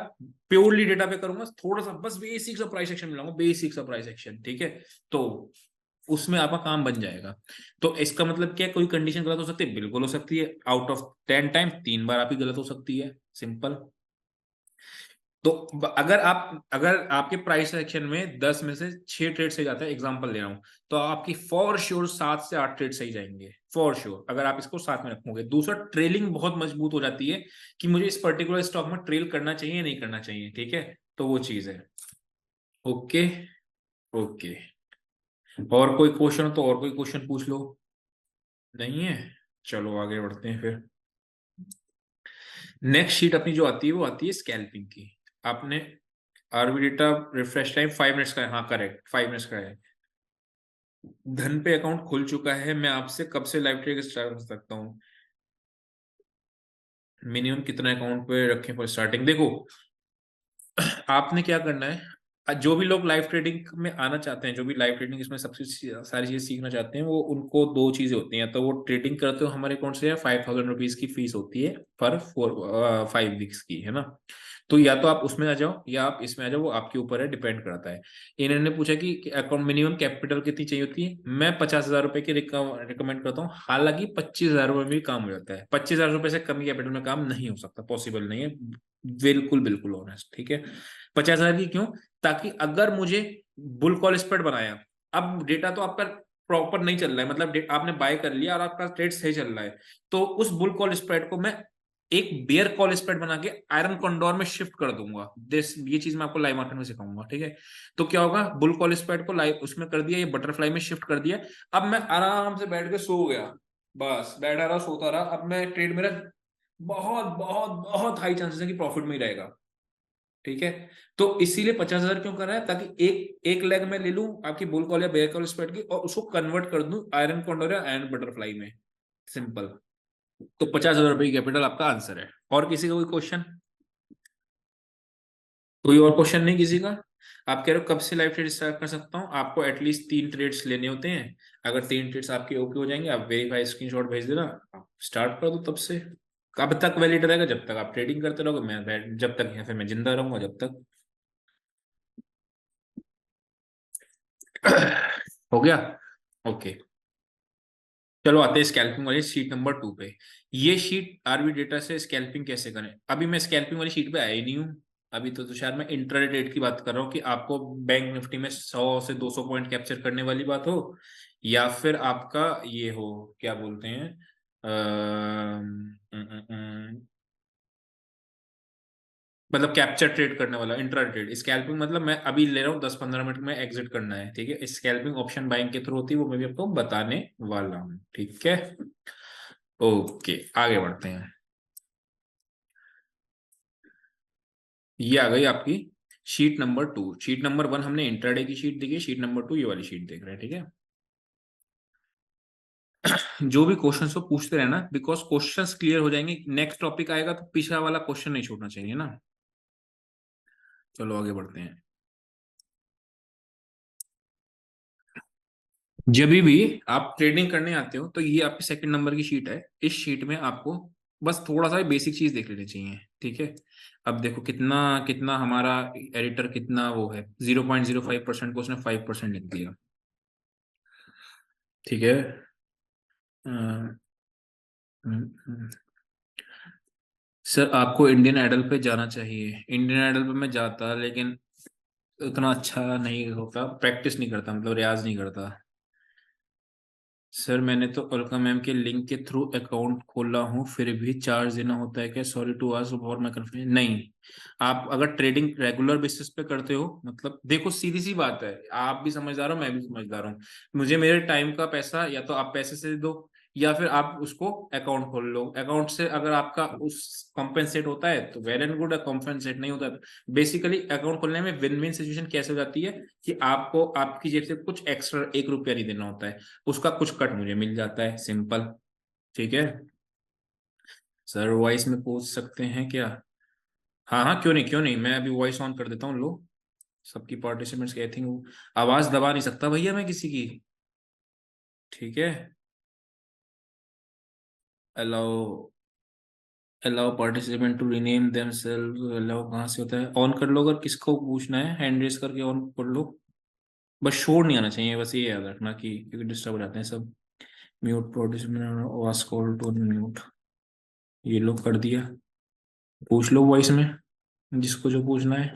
प्योरली डेटा पे करूंगा, थोड़ा सा बस बेसिक सा प्राइस एक्शन मिलाऊंगा, बेसिक सा प्राइस एक्शन, ठीक है। तो उसमें आपका काम बन जाएगा। तो इसका मतलब क्या, कोई कंडीशन गलत हो सकती है, बिल्कुल हो सकती है, आउट ऑफ 10 टाइम 3 बार आपकी गलत हो सकती है, सिंपल। तो अगर आपके प्राइस सेक्शन में 10 में से 6 ट्रेड सही जाते हैं, एग्जांपल ले रहा हूं, तो आपकी फॉर श्योर 7 से 8 ट्रेड सही जाएंगे, फॉर श्योर, अगर आप इसको साथ में रखोगे। दूसरा, ट्रेलिंग बहुत मजबूत हो जाती है कि मुझे इस पर्टिकुलर स्टॉक में ट्रेल करना चाहिए या नहीं करना चाहिए, ठीक है। तो वो चीज है। ओके। ओके, और कोई क्वेश्चन हो तो और कोई क्वेश्चन पूछ लो। नहीं है, चलो आगे बढ़ते हैं फिर। नेक्स्ट शीट अपनी जो आती है वो आती है स्कैल्पिंग की। आपने RB data refresh time 5 minutes का है, हाँ करेक्ट 5 मिनट्स का है। धन पे अकाउंट खुल चुका है, मैं आपसे कब से लाइव ट्रेडिंग स्टार्ट कर सकता हूँ? मिनिमम कितना अकाउंट पे रखें फॉर स्टार्टिंग? देखो आपने क्या करना है, जो भी लोग लाइव ट्रेडिंग में आना चाहते हैं, जो भी लाइव ट्रेडिंग इसमें सबसे सारी चीजें सीखना चाहते हैं, वो उनको दो चीजें होती हैं, तो वो ट्रेडिंग करते हो हमारे अकाउंट से, या 5,000 रुपीज की फीस होती है पर 5 वीक्स की, है ना। तो या तो आप उसमें आ जाओ या आप इसमें आ जाओ, वो आपके ऊपर है, डिपेंड करता है। इन्होंने पूछा कि अकाउंट मिनिमम कैपिटल कितनी चाहिए होती है, मैं 50,000 रुपए की रिकमेंड करता हूँ, हालांकि 25,000 रुपए में भी काम हो जाता है, 25,000 रुपए से कम कैपिटल में काम नहीं हो सकता, पॉसिबल नहीं है, बिल्कुल बिल्कुल ऑनेस्ट, ठीक है। 50,000 की क्यों? ताकि अगर मुझे बुल कॉल स्प्रेड बनाया, अब डेटा तो आपका प्रॉपर नहीं चल रहा है, मतलब आपने बाय कर लिया और आपका ट्रेड सही चल रहा है, तो उस बुल कॉल स्प्रेड को मैं एक बेयर कॉल स्प्रेड बना के आयरन कॉन्डोर में शिफ्ट कर दूंगा। दिस ये चीज मैं आपको लाइव मार्केट में सिखाऊंगा, ठीक है। तो क्या होगा, बुल कॉल स्प्रेड को लाइव उसमें कर दिया, ये बटरफ्लाई में शिफ्ट कर दिया, अब मैं आराम से बैठ के सो गया, बस बैठा रहा सोता रहा, अब मैं ट्रेड मेरा बहुत बहुत बहुत हाई चांसेस है कि प्रॉफिट में ही रहेगा, ठीक है। तो इसीलिए 50,000 क्यों कर रहा है, ताकि एक एक लेग में ले लूं आपकी बुल कॉल या बेयर कॉल स्प्रेड की, और उसको कन्वर्ट कर दूं आयरन कॉन्डोर या आयरन बटरफ्लाई में, सिंपल। तो 50,000 रुपए की कैपिटल आपका आंसर है। और किसी का कोई क्वेश्चन? कोई और क्वेश्चन नहीं किसी का? आप कह रहे हो कब से लाइव ट्रेड स्टार्ट कर सकता हूँ, आपको एटलीस्ट 3 ट्रेड्स लेने होते हैं, अगर 3 ट्रेड्स आपके ओके हो जाएंगे, आप वेरीफाई स्क्रीनशॉट भेज देना, आप स्टार्ट कर दो तब से। कब तक वैलिड रहेगा? जब तक आप ट्रेडिंग करते रहोगे, जब तक, या फिर मैं जिंदा रहूंगा जब तक। हो गया। ओके। चलो आते हैं स्कैल्पिंग वाली शीट नंबर 2 पे। ये शीट आरबी डेटा से स्कैल्पिंग कैसे करें, अभी मैं स्कैल्पिंग वाली शीट पे आया ही नहीं हूँ। अभी तो शायद मैं इंट्राडे ट्रेड की बात कर रहा हूँ कि आपको बैंक निफ्टी में 100 से 200 पॉइंट कैप्चर करने वाली बात हो, या फिर आपका ये हो, क्या बोलते हैं, मतलब कैप्चर ट्रेड करने वाला इंट्रा ट्रेड। स्कैल्पिंग मतलब मैं अभी ले रहा हूँ 10-15 मिनट में एग्जिट करना है, ठीक है। स्कैल्पिंग ऑप्शन बाइंग के थ्रू होती है, वो मैं भी आपको बताने वाला हूँ, ठीक है। ओके, आगे बढ़ते हैं। ये आ गई आपकी शीट नंबर 2। शीट नंबर 1 हमने इंट्राडे की शीट देखी, शीट नंबर 2 ये वाली शीट देख रहे हैं, ठीक है। जो भी क्वेश्चंस को पूछते रहना, बिकॉज क्वेश्चंस क्लियर हो जाएंगे, नेक्स्ट टॉपिक आएगा तो पिछला वाला क्वेश्चन नहीं छूटना चाहिए ना। चलो आगे बढ़ते हैं। जब भी आप ट्रेडिंग करने आते हो तो ये आपकी सेकंड नंबर की शीट है। इस शीट में आपको बस थोड़ा सा बेसिक चीज देख लेनी चाहिए, ठीक है। अब देखो कितना कितना हमारा एडिटर कितना वो है, 0.05% को उसने 5% लिख दिया, ठीक है। सर आपको इंडियन आइडल पे जाना चाहिए। इंडियन आइडल पे मैं जाता, लेकिन उतना अच्छा नहीं होता, प्रैक्टिस नहीं करता, मतलब रियाज नहीं करता। सर मैंने तो अलका मैम के लिंक के थ्रू अकाउंट खोला हूँ, फिर भी चार्ज देना होता है क्या? Sorry to ask for my confusion. नहीं, आप अगर ट्रेडिंग रेगुलर बेसिस पे करते हो, मतलब देखो सीधी सी बात है, आप भी समझदार हो मैं भी समझदार हूँ। मुझे मेरे टाइम का पैसा या तो आप पैसे से दे दो, या फिर आप उसको अकाउंट खोल लो। अकाउंट से अगर आपका उस कॉम्पेंसेट होता है तो वेल एंड गुड है, कॉम्पेंसेट नहीं होता तो बेसिकली अकाउंट खोलने में विन विन सिचुएशन कैसे हो जाती है कि आपको आपकी जेब से कुछ एक्स्ट्रा 1 रुपया नहीं देना होता है, उसका कुछ कट मुझे मिल जाता है, सिंपल, ठीक है। सर वॉइस में पूछ सकते हैं क्या? हाँ हाँ, क्यों नहीं क्यों नहीं, मैं अभी वॉइस ऑन कर देता हूँ लो। सबकी पार्टिसिपेंट्स की आई थिंक आवाज दबा नहीं सकता भैया मैं किसी की, ठीक है। Allow allow participant to rename themselves, allow कहाँ से होता है? ऑन कर लो, अगर किसको पूछना है हैंड रेस करके ऑन कर लो। बस शोर नहीं आना चाहिए, बस ये याद रखना कि क्योंकि डिस्टर्ब हो जाते हैं सब। Mute participant was called to mute, ये लोग कर दिया। पूछ लो वॉइस में जिसको जो पूछना है,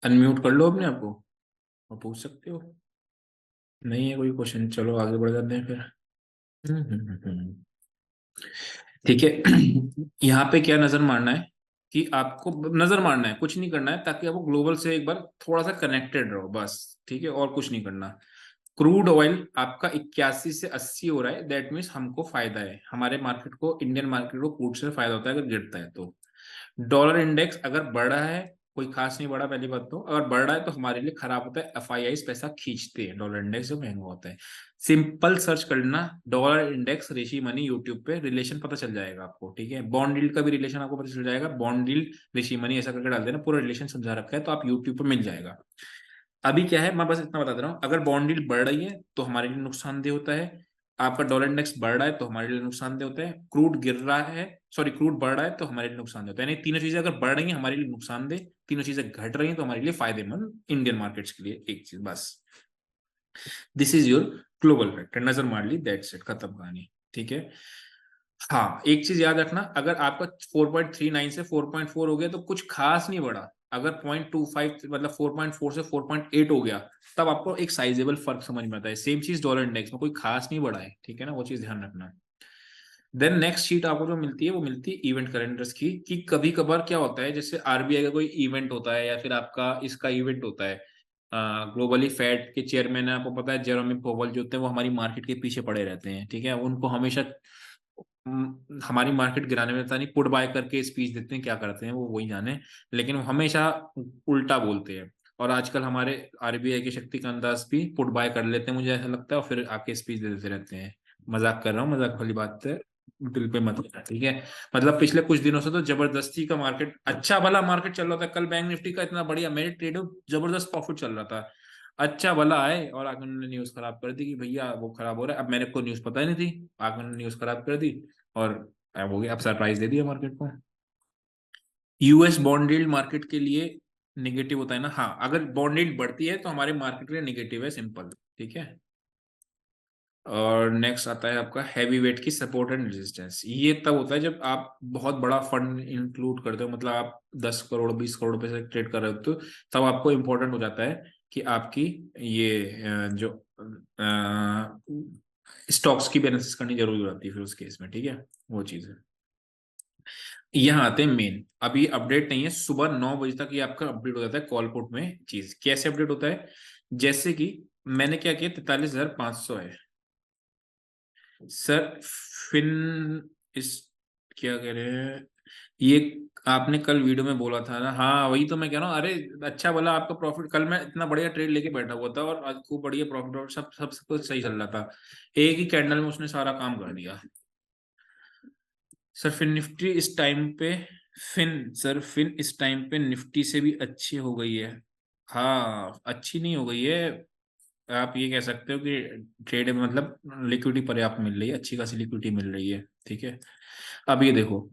अनम्यूट कर लो अपने आप को और पूछ सकते हो। नहीं है कोई क्वेश्चन, चलो आगे बढ़ जाते हैं फिर। ठीक है। यहाँ पे क्या नजर मारना है कि आपको नजर मारना है, कुछ नहीं करना है, ताकि आपको ग्लोबल से एक बार थोड़ा सा कनेक्टेड रहो बस, ठीक है, और कुछ नहीं करना। क्रूड ऑयल आपका 81 से 80 हो रहा है, दैट मीन्स हमको फायदा है, हमारे मार्केट को, इंडियन मार्केट को क्रूड से फायदा होता है अगर गिरता है तो। डॉलर इंडेक्स अगर बढ़ रहा है, कोई खास नहीं बढ़ा, पहली बात तो अगर बढ़ रहा है तो हमारे लिए खराब होता है, एफआईआई पैसा खींचते हैं, डॉलर इंडेक्स जो महंगा होता है। सिंपल सर्च करना डॉलर इंडेक्स ऋषि मनी यूट्यूब पे, रिलेशन पता चल जाएगा आपको, ठीक है। बॉन्ड डील का भी रिलेशन आपको पता चल जाएगा, बॉन्ड डील ऋषि मनी ऐसा करके डाल देना, पूरा रिलेशन समझा रखा है तो आप यूट्यूब पे मिल जाएगा। अभी क्या है, मैं बस इतना बता दे रहा हूँ, अगर बॉन्ड यील्ड बढ़ रही है तो हमारे लिए नुकसानदेह होता है, आपका डॉलर इंडेक्स बढ़ रहा है तो हमारे लिए नुकसानदेह होता है, क्रूड गिर रहा है, सॉरी क्रूड बढ़ रहा है तो हमारे लिए नुकसानदेह होता है, यानी तीनों चीजें अगर बढ़ रही हैं हमारे लिए नुकसानदेह, तीनों चीजें घट रही हैं तो हमारे लिए फायदेमंद, इंडियन मार्केट्स के लिए एक चीज बस। This is your global factor, नजर मार ली, दैट्स इट, खत्म कहानी, ठीक है। हाँ एक चीज याद रखना, अगर आपका 4.39 से 4.4 हो गया तो कुछ खास नहीं बढ़ा, अगर 0.25 मतलब 4.4 से 4.8 हो गया तब आपको एक साइजेबल फर्क समझ में आता है। सेम चीज डॉलर इंडेक्स में कोई खास नहीं बढ़ा है, ठीक है ना, वो चीज ध्यान रखना। देन नेक्स्ट शीट आपको जो मिलती है वो मिलती है इवेंट कैलेंडर्स की, कि कभी कभार क्या होता है, जैसे आरबीआई का कोई इवेंट होता है या फिर आपका इसका इवेंट होता है, ग्लोबली फेड के चेयरमैन है, आपको पता है जेरोमी पोवल जो होते हैं वो हमारी मार्केट के पीछे पड़े रहते हैं, ठीक है। उनको हमेशा हमारी मार्केट गिराने में पता नहीं पुट बाय करके स्पीच देते हैं, क्या करते हैं वो वही जाने, लेकिन वो हमेशा उल्टा बोलते हैं। और आजकल हमारे आरबीआई के शक्तिकांत दास भी पुट बाय कर लेते हैं मुझे ऐसा लगता है, और फिर आके स्पीच दे देते रहते हैं। मजाक कर रहा हूँ, मजाक वाली बात है, दिल पे मत लेना, ठीक है। मतलब पिछले कुछ दिनों से तो जबरदस्ती का मार्केट, अच्छा भला मार्केट चल रहा था, कल बैंक निफ्टी का इतना बढ़िया, मेरे ट्रेडो जबरदस्त प्रॉफिट चल रहा था, अच्छा भला आए और आगे उन्होंने न्यूज खराब कर दी कि भैया वो खराब हो रहा है। अब मैंने को न्यूज पता ही नहीं थी, आगे उन्होंने न्यूज खराब कर दी और अब हो गया, अब सरप्राइज दे दिया मार्केट को। यूएस बॉन्ड यील्ड मार्केट के लिए निगेटिव होता है ना, हाँ अगर बॉन्ड यील्ड बढ़ती है तो हमारे मार्केट के लिए निगेटिव है, सिंपल, ठीक है। और नेक्स्ट आता है आपका हैवी वेट की सपोर्ट एंड रेजिस्टेंस। ये तब होता है जब आप बहुत बड़ा फंड इंक्लूड करते हो, मतलब आप 10 करोड़ 20 करोड़ रुपए से ट्रेड कर रहे हो, तो तब आपको इम्पोर्टेंट हो जाता है कि आपकी ये जो स्टॉक्स की भी एनालिसिस करनी जरूरी हो जाती है फिर उस केस में, ठीक है, वो चीज है। यहाँ आते हैं मेन, अभी अपडेट नहीं है, सुबह 9 बजे तक ये आपका अपडेट हो जाता है कॉल पुट में। चीज कैसे अपडेट होता है, जैसे कि मैंने क्या किया, 43,500 है सर। फिन इस क्या कह रहे हैं ये, आपने कल वीडियो में बोला था ना, हाँ वही तो मैं कह रहा हूँ। अरे अच्छा बोला आपका प्रॉफिट, कल मैं इतना बढ़िया ट्रेड लेके बैठा हुआ था और आज खूब बढ़िया प्रॉफिट और सब कुछ सही चल रहा था, एक ही कैंडल में उसने सारा काम कर दिया। सर फिन निफ्टी इस टाइम पे, फिन इस टाइम पे निफ्टी से भी अच्छी हो गई है। हाँ अच्छी नहीं हो गई है, आप ये कह सकते हो कि ट्रेड में मतलब लिक्विडिटी पर्याप्त मिल रही है, अच्छी खासी लिक्विडिटी मिल रही है, ठीक है। अब ये देखो,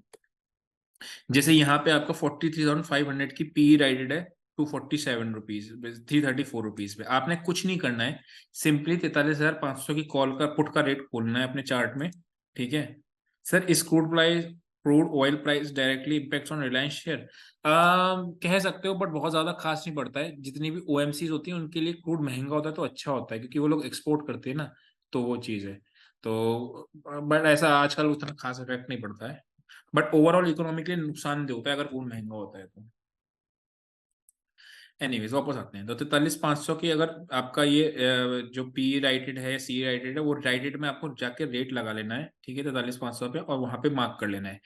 जैसे यहाँ पे आपका 43,500 की पी राइटेड है 247 रुपीज, 334 रुपीज पे। आपने कुछ नहीं करना है, सिंपली 43,500 की कॉल का पुट का रेट खोलना है अपने चार्ट में, ठीक है। सर इस crude oil price directly impacts on Reliance share, कह सकते हो, बट बहुत ज्यादा खास नहीं पड़ता है। जितनी भी ओएमसीज होती हैं उनके लिए क्रूड महंगा होता है तो अच्छा होता है, क्योंकि वो लोग एक्सपोर्ट करते हैं ना, तो वो चीज है। तो बट ऐसा आजकल उतना खास इफेक्ट नहीं पड़ता है, बट ओवरऑल इकोनॉमी के लिए नुकसानदेह होता है अगर फूड महंगा होता है तो। एनीवेज वापस आते हैं, तो 43,500 की अगर आपका ये जो पी राइटेड है सी राइटेड है, वो राइटेड में आपको जाके रेट लगा लेना है, ठीक है, 43,500 पे, और वहां पे मार्क कर लेना है।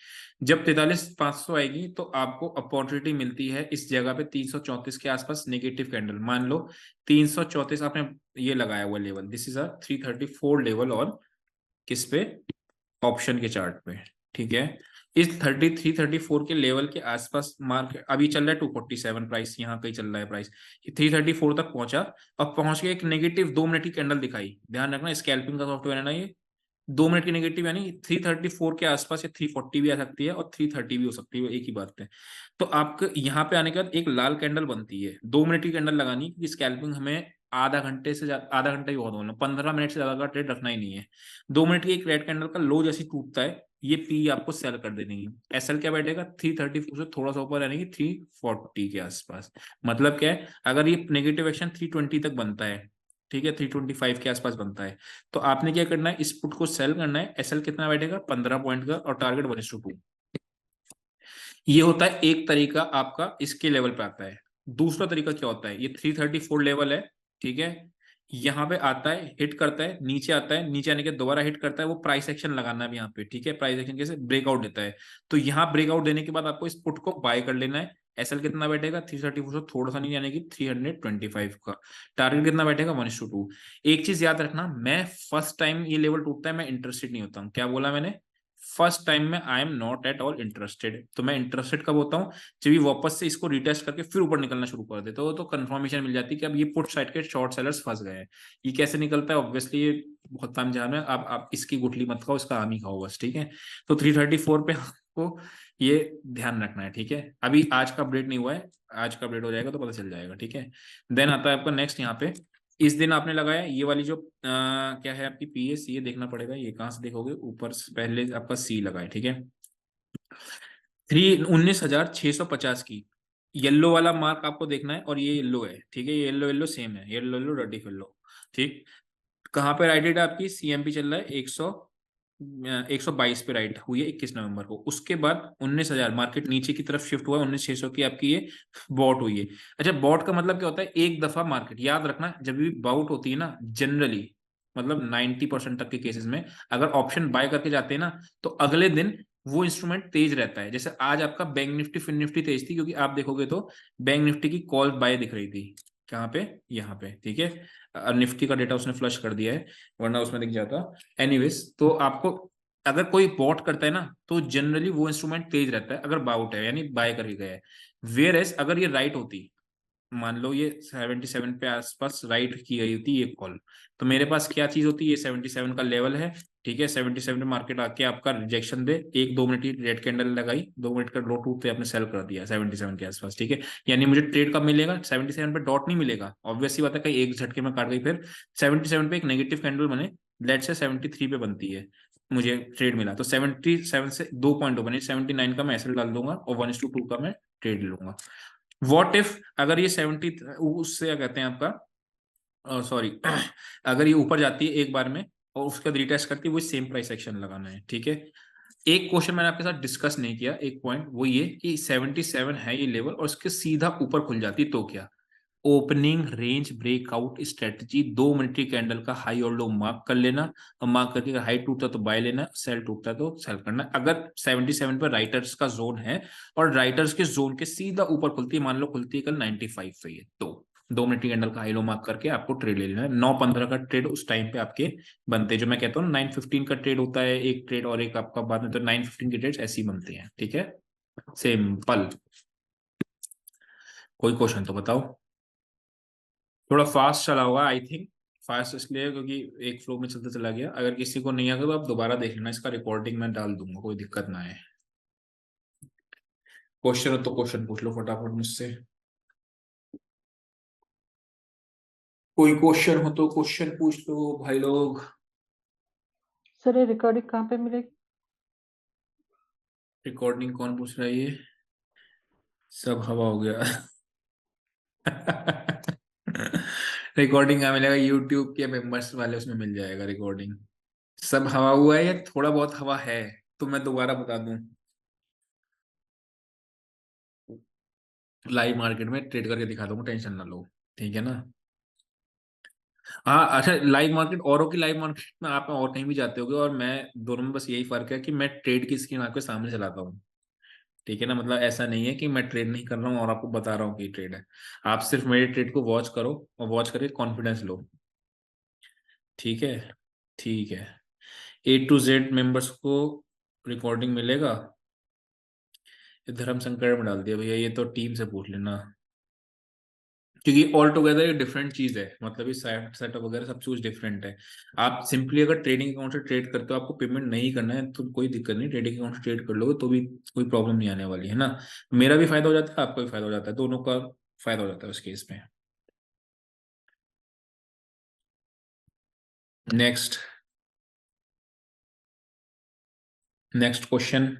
जब 43,500 आएगी तो आपको अपॉर्चुनिटी मिलती है इस जगह पे 334 के आसपास नेगेटिव कैंडल, मान लो 334 आपने ये लगाया हुआ level, this is a 334 level, और किस पे, ऑप्शन के चार्ट पे, ठीक है। इस 33-34 के लेवल के आसपास मार्क अभी चल रहा है 247 प्राइस, यहाँ कहीं चल रहा है प्राइस, 334 तक पहुंचा, और पहुंच के एक नेगेटिव 2 मिनट की कैंडल दिखाई। ध्यान रखना स्कैल्पिंग का सॉफ्टवेयर है ना ये, 2 मिनट की नेगेटिव, यानी 334 के आसपास या 340 भी आ सकती है और 330 भी हो सकती है, वो एक ही बात है। तो आपको यहाँ पे आने के बाद एक लाल कैंडल बनती है, 2 मिनट की कैंडल लगानी, क्योंकि स्कैल्पिंग हमें आधा घंटे से ज्यादा, आधा घंटा ही बहुत होना, 15 मिनट से ज्यादा का ट्रेड रखना ही नहीं है। 2 मिनट की एक रेड कैंडल का लो जैसे टूटता है, ये पी आपको सेल कर देनी है। एसएल क्या बैठेगा 334 से थोड़ा सा ऊपर, यानी कि 340 के आसपास। मतलब क्या है, अगर ये नेगेटिव एक्शन 320 तक बनता है, ठीक है, 325 के आसपास बनता है, तो आपने क्या करना है, इस पुट को सेल करना है। एसएल कितना बैठेगा 15 पॉइंट का, और टारगेट 1:2। ये होता है एक तरीका आपका, इसके लेवल पे आता है। दूसरा तरीका क्या होता है, ये 334 लेवल है, ठीक है, यहाँ पे आता है, हिट करता है, नीचे आता है, नीचे आने के दोबारा हिट करता है, वो प्राइस एक्शन लगाना है यहाँ पे, ठीक है। प्राइस एक्शन कैसे, ब्रेकआउट देता है, तो यहाँ ब्रेकआउट देने के बाद आपको इस पुट को बाय कर लेना है। एसएल कितना बैठेगा 334 से थोड़ा सा नहीं, यानी कि 325 का। टारगेट कितना बैठेगा 1:2। एक चीज याद रखना, मैं फर्स्ट टाइम ये लेवल टूटता है मैं इंटरेस्टेड नहीं होता हूँ, क्या बोला मैंने, फर्स्ट टाइम में I am not at all interested. तो मैं इंटरेस्टेड कब होता हूँ, जब ये वापस से इसको रिटेस्ट करके फिर ऊपर निकलना शुरू कर देते हो, तो कंफर्मेशन मिल जाती है कि अब ये पुट साइड के शॉर्ट सेलर्स फंस गए हैं। ये कैसे निकलता है, ऑब्वियसली ये बहुत टाइम जाना है, आप इसकी गुठली मत खाओ, इसका आम ही खाओ बस, ठीक है। तो 334 पे आपको ये ध्यान रखना है, ठीक है। अभी आज का अपडेट नहीं हुआ है, आज का अपडेट हो जाएगा तो पता चल जाएगा, ठीक है। देन आता है आपका नेक्स्ट यहाँ पे, इस दिन आपने लगाया ये वाली जो क्या है आपकी पीएस, ये देखना पड़ेगा, ये कहाँ से देखोगे, ऊपर से पहले आपका सी लगा है, ठीक है। 19,650 की येलो वाला मार्क आपको देखना है, और ये येलो है, ठीक है, ये येलो येलो सेम है, येलो येलो रेडिफ येलो, ठीक। कहाँ पे राइट है आपकी, सीएमपी चल रहा है 122 पे राइट हुई है 21 नवंबर को। उसके बाद 19,000 मार्केट नीचे की तरफ शिफ्ट हुआ है, 19,600 की आपकी ये बॉट हुई है। अच्छा, बॉट का मतलब क्या होता है, एक दफा मार्केट, याद रखना जब भी बाउट होती है ना, जनरली मतलब 90% तक के केसेस में, अगर ऑप्शन बाय करके जाते हैं ना, तो अगले दिन वो इंस्ट्रूमेंट तेज रहता है। जैसे आज आपका बैंक निफ्टी फिन निफ्टी तेज थी, क्योंकि आप देखोगे तो बैंक निफ्टी की कॉल बाय दिख रही थी, कहाँ पे, यहाँ पे, ठीक है। निफ्टी का डेटा उसने फ्लश कर दिया है, वरना उसमें दिख जाता। एनीवेज, तो आपको अगर कोई बॉट करता है ना, तो जनरली वो इंस्ट्रूमेंट तेज रहता है अगर बाउट है, यानी बाय करके गया है। वेयर एज अगर ये राइट होती, मान लो ये 77 पे आसपास राइट की गई होती ये कॉल, तो मेरे पास क्या चीज होती है, ये 77 का लेवल है, ठीक है। 77 पे मार्केट आके आपका रिजेक्शन दे, 1-2 मिनट की रेड कैंडल लगाई, 2 मिनट का लो टूट पे आपने सेल कर दिया 77 के आसपास, ठीक है। यानी मुझे ट्रेड कब मिलेगा, 77 पे डॉट नहीं मिलेगा, ऑब्वियसली बात है, कहीं एक झटके में काट गई, फिर 77 पे एक नेगेटिव कैंडल बने, लेट से 73 पे बनती है, मुझे ट्रेड मिला तो 77 से 2 पॉइंट बने, 79 का मैं एसएल डाल दूंगा और 1:2 का मैं ट्रेड लूंगा। व्हाट इफ अगर ये 70 उससे क्या कहते हैं आपका, सॉरी अगर ये ऊपर जाती है एक बार में और उसका रीटेस्ट करती है, वो सेम प्राइस एक्शन लगाना है, ठीक है। एक क्वेश्चन मैंने आपके साथ डिस्कस नहीं किया, एक पॉइंट वो ये कि 77 है ये लेवल और इसके सीधा ऊपर खुल जाती तो क्या। Opening range breakout strategy, 2 minute की कैंडल का हाई और लो मार्क कर लेना, और मार्क करके अगर हाई टूटता तो बाय लेना, सेल टूटता तो सेल करना। अगर 77 पर राइटर्स का जोन है और राइटर्स के जोन के सीधा ऊपर खुलती है, मान लो खुलती है कल 95 पे, तो 2 मिनट की कैंडल का हाई लो मार्क करके आपको ट्रेड ले लेना है। 9:15 का ट्रेड उस टाइम पे आपके बनते हैं, जो मैं कहता हूँ 9:15 का ट्रेड होता है एक ट्रेड, और एक आपका बाद में, तो 9:15 के ट्रेड ऐसे ही बनते हैं, ठीक है। सिंपल। कोई क्वेश्चन तो बताओ। थोड़ा फास्ट चला होगा आई थिंक, फास्ट इसलिए क्योंकि एक फ्लो में चलते चला गया। अगर किसी को नहीं आएगा तो आप दोबारा देख लेना, इसका रिकॉर्डिंग मैं डाल दूंगा, कोई दिक्कत ना है। क्वेश्चन हो तो क्वेश्चन पूछ लो फटाफट मुझसे। कोई क्वेश्चन हो तो क्वेश्चन पूछ लो भाई लोग। सर ये रिकॉर्डिंग कहाँ पे मिलेगी? रिकॉर्डिंग कौन पूछ रहा है ये? सब हवा हो गया। रिकॉर्डिंग कहाँ मिलेगा? यूट्यूब के मेंबर्स वाले उसमें मिल जाएगा रिकॉर्डिंग। सब हवा हुआ है या थोड़ा बहुत हवा है? तो मैं दोबारा बता दूं, लाइव मार्केट में ट्रेड करके दिखा दूंगा, टेंशन ना लो, ठीक है ना। हाँ अच्छा, लाइव मार्केट औरों की लाइव मार्केट में आप और कहीं भी जाते होगे और मैं दोनों में बस यही फर्क है कि मैं ट्रेड की स्क्रीन आपके सामने चलाता हूँ, ठीक है ना। मतलब ऐसा नहीं है कि मैं ट्रेड नहीं कर रहा हूँ और आपको बता रहा हूँ कि ट्रेड है। आप सिर्फ मेरे ट्रेड को वॉच करो और वॉच करके कॉन्फिडेंस लो, ठीक है। ठीक है। A to Z मेंबर्स को रिकॉर्डिंग मिलेगा? ये धर्म संकट में डाल दिया भैया, ये तो टीम से पूछ लेना, क्योंकि ऑल टुगेदर ये डिफरेंट चीज है, मतलब ये सेटअप वगैरह सब कुछ डिफरेंट है। आप सिंपली अगर ट्रेडिंग अकाउंट से ट्रेड करते हो, आपको पेमेंट नहीं करना है तो कोई दिक्कत नहीं, ट्रेडिंग अकाउंट से ट्रेड कर लोगे तो भी कोई प्रॉब्लम नहीं आने वाली है ना। मेरा भी फायदा हो जाता है, आपका भी फायदा हो जाता है, दोनों का फायदा हो जाता है उस केस में। Next. Next question.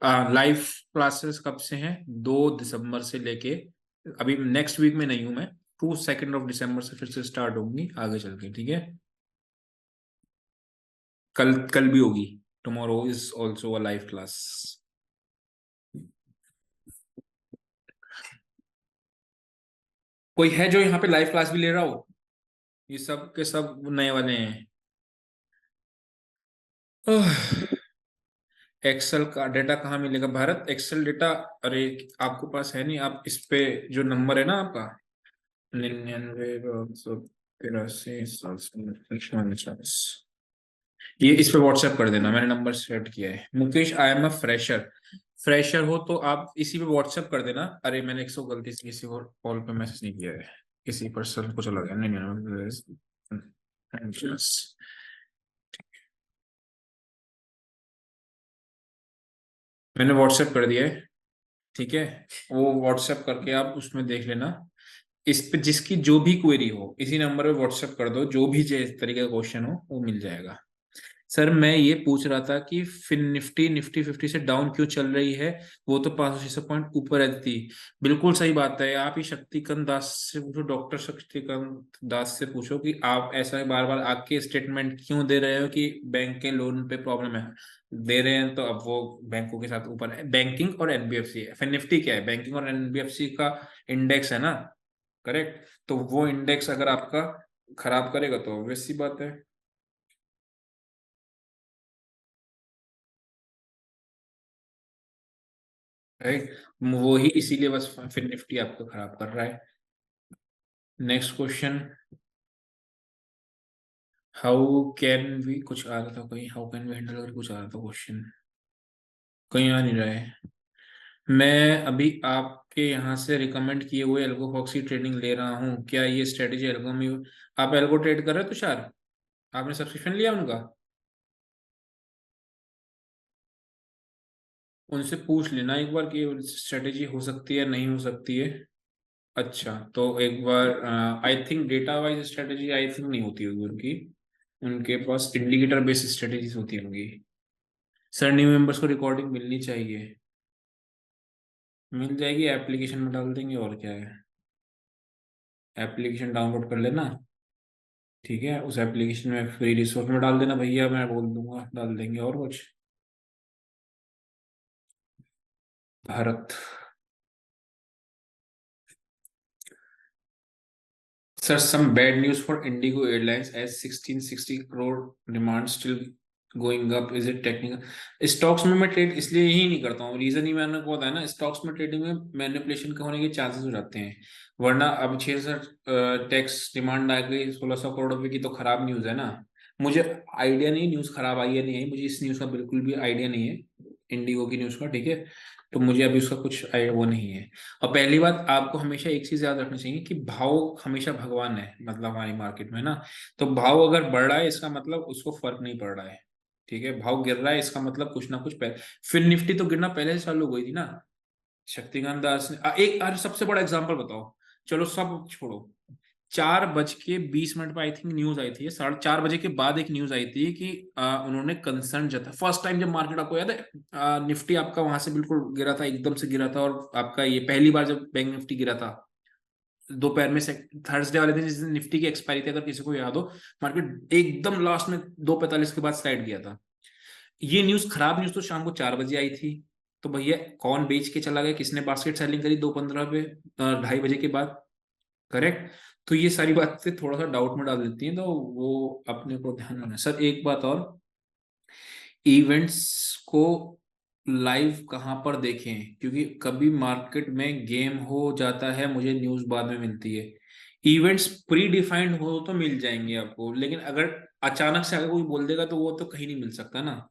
Live classes कब से हैं? 2 दिसंबर से लेके, अभी नेक्स्ट वीक में नहीं हूं मैं, 2 2 दिसंबर से फिर से स्टार्ट होंगी आगे चल के, ठीक है। कल कल भी होगी। Tomorrow is also a live class. कोई है जो यहाँ पे लाइव क्लास भी ले रहा हो? ये सब के सब नए वाले हैं। एक्सेल का डेटा कहाँ मिलेगा भारत? एक्सेल डेटा, अरे आपको पास है नहीं, आप इस पे जो नंबर है ना आपका, 99 283 749, ये इस पे व्हाट्सएप कर देना, मैंने नंबर सेट किया है। Mukesh, I am a fresher. Fresher हो तो आप इसी पे व्हाट्सएप कर देना। अरे मैंने एक सौ गलती से किसी और कॉल पे मैसेज नहीं किया है, किसी पर्सन को चला गया, नहीं नहीं। मैंने व्हाट्सएप कर दिया है, ठीक है। वो व्हाट्सएप करके आप उसमें देख लेना, इस पे जिसकी जो भी क्वेरी हो इसी नंबर पे व्हाट्सएप कर दो, जो भी जिस तरीके का क्वेश्चन हो वो मिल जाएगा। सर मैं ये पूछ रहा था कि फिर निफ्टी निफ्टी 50 से डाउन क्यों चल रही है? वो तो 500-600 पॉइंट ऊपर रहती थी। बिल्कुल सही बात है, आप ही शक्तिकांत दास से पूछो, डॉक्टर शक्तिकांत दास से पूछो कि आप ऐसा बार बार आके स्टेटमेंट क्यों दे रहे हो कि बैंक के लोन पे प्रॉब्लम है। दे रहे हैं तो अब वो बैंकों के साथ ऊपर है, बैंकिंग और एनबीएफसी है। फिर निफ्टी क्या है? बैंकिंग और एनबीएफसी का इंडेक्स है ना, करेक्ट। तो वो इंडेक्स अगर आपका खराब करेगा तो ऑब्वियस सी बात है, राइट। वो ही इसीलिए बस फिर निफ्टी आपको खराब कर रहा है। Next question. How can we, कुछ आ रहा था कोई, हाउ कैन वी हैंडल अगर कुछ आ रहा था क्वेश्चन, कहीं आ नहीं रहा है। मैं अभी आपके यहाँ से रिकमेंड किए हुए एल्गो फॉक्सी ट्रेडिंग ले रहा हूँ, क्या ये स्ट्रेटेजी एल्गो में? आप एल्गो ट्रेड कर रहे हो तुषार? आपने सब्सक्रिप्शन लिया उनका? उनसे पूछ लेना एक बार कि स्ट्रेटेजी हो सकती है नहीं हो सकती है। अच्छा, तो एक बार I think data wise strategy I think नहीं होती होगी उनकी, उनके पास इंडिकेटर बेस्ड स्ट्रेटेजीज होती होंगी। सर न्यू मेंबर्स को रिकॉर्डिंग मिलनी चाहिए, मिल जाएगी, एप्लीकेशन में डाल देंगे और क्या है, एप्लीकेशन डाउनलोड कर लेना। ठीक है, उस एप्लीकेशन में फ्री रिसोर्स में डाल देना भैया, मैं बोल दूंगा डाल देंगे, और कुछ। Bharat. Sir, some bad news for Indigo Airlines as 1660 crore demand still going up. Is it technical? Stocks में मैं ट्रेड इसलिए ही नहीं करता हूँ, रीजन ही मैंने को बताया ना, स्टॉक्स में ट्रेडिंग में मैनिपुलेशन के होने के चांसेस हो जाते हैं। वरना अब 6,000 टैक्स डिमांड आ गई 1,600 करोड़ रुपए की, तो खराब न्यूज है ना। मुझे आइडिया नहीं न्यूज खराब आई है नहीं आई, मुझे इस न्यूज का बिल्कुल भी आइडिया नहीं है, इंडिगो की न्यूज का, ठीक है। तो मुझे अभी उसका कुछ वो नहीं है। और पहली बात, आपको हमेशा एक चीज याद रखनी चाहिए कि भाव हमेशा भगवान है, मतलब हमारी मार्केट में ना। तो भाव अगर बढ़ रहा है इसका मतलब उसको फर्क नहीं पड़ रहा है, ठीक है। भाव गिर रहा है इसका मतलब कुछ ना कुछ पहले, फिर निफ्टी तो गिरना पहले से चालू हो गई थी ना। शक्तिकांत दास ने एक सबसे बड़ा एग्जांपल बताओ, चलो सब छोड़ो। 4:20 पे आई थिंक न्यूज आई थी, 4:30 बजे के बाद एक न्यूज आई थी कि उन्होंने कंसर्न जता, फर्स्ट टाइम जब मार्केट, आपको याद है निफ्टी आपका वहां से बिल्कुल गिरा था, एकदम से गिरा था, और आपका ये पहली बार जब बैंक निफ्टी गिरा था दोपहर में से, थर्सडे वाले दिन जिस दिन निफ्टी की एक्सपायरी थी, अगर किसी को याद हो, मार्केट एकदम लास्ट में 2:45 के बाद स्लाइड गया था। ये न्यूज, खराब न्यूज तो शाम को 4 बजे आई थी। तो भैया कौन बेच के चला गया, किसने बास्केट सेलिंग करी 2:15 पे, 2:30 बजे के बाद, करेक्ट। तो ये सारी बातें थोड़ा सा डाउट में डाल देती हैं, तो वो अपने को ध्यान रखना है। सर एक बात और, इवेंट्स को लाइव कहाँ पर देखें, क्योंकि कभी मार्केट में गेम हो जाता है, मुझे न्यूज बाद में मिलती है। इवेंट्स प्री डिफाइंड हो तो मिल जाएंगे आपको, लेकिन अगर अचानक से अगर कोई बोल देगा तो वो तो कहीं नहीं मिल सकता ना।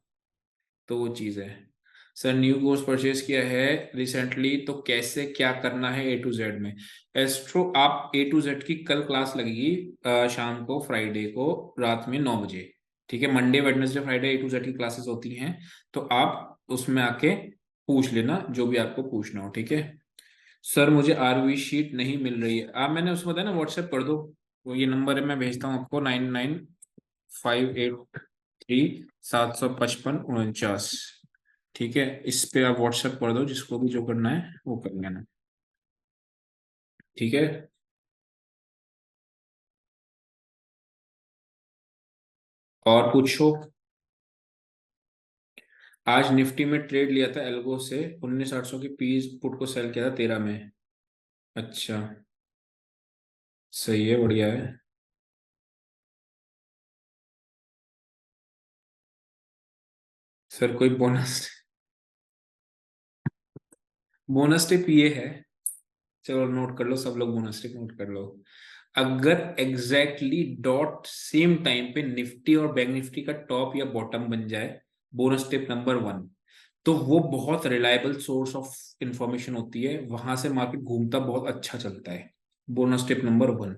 तो वो चीज है। सर न्यू कोर्स परचेज किया है रिसेंटली, तो कैसे क्या करना है A to Z में। एस्ट्रो, आप A to Z की कल क्लास लगेगी शाम को, फ्राइडे को रात में 9 बजे, ठीक है। Monday Wednesday Friday A to Z की क्लासेस होती हैं, तो आप उसमें आके पूछ लेना जो भी आपको पूछना हो, ठीक है। सर मुझे RV शीट नहीं मिल रही है, आप मैंने उसको बताया ना, व्हाट्सएप कर दो। वो ये नंबर है, मैं भेजता हूँ आपको, 9958375549। ठीक है, इस पे आप व्हाट्सएप कर दो, जिसको भी जो करना है वो कर लेना, ठीक है। और पूछो। आज निफ्टी में ट्रेड लिया था एल्गो से, 19,800 की पीस पुट को सेल किया था 13 में। अच्छा, सही है, बढ़िया है। सर कोई बोनस, बोनस टिप ये है, चलो नोट कर लो सब लोग, बोनस टिप नोट कर लो। अगर एग्जैक्टली डॉट सेम टाइम पे निफ्टी और बैंक निफ्टी का टॉप या बॉटम बन जाए, बोनस टिप नंबर 1, तो वो बहुत रिलायबल सोर्स ऑफ इंफॉर्मेशन होती है, वहां से मार्केट घूमता बहुत अच्छा चलता है। Bonus tip number 1।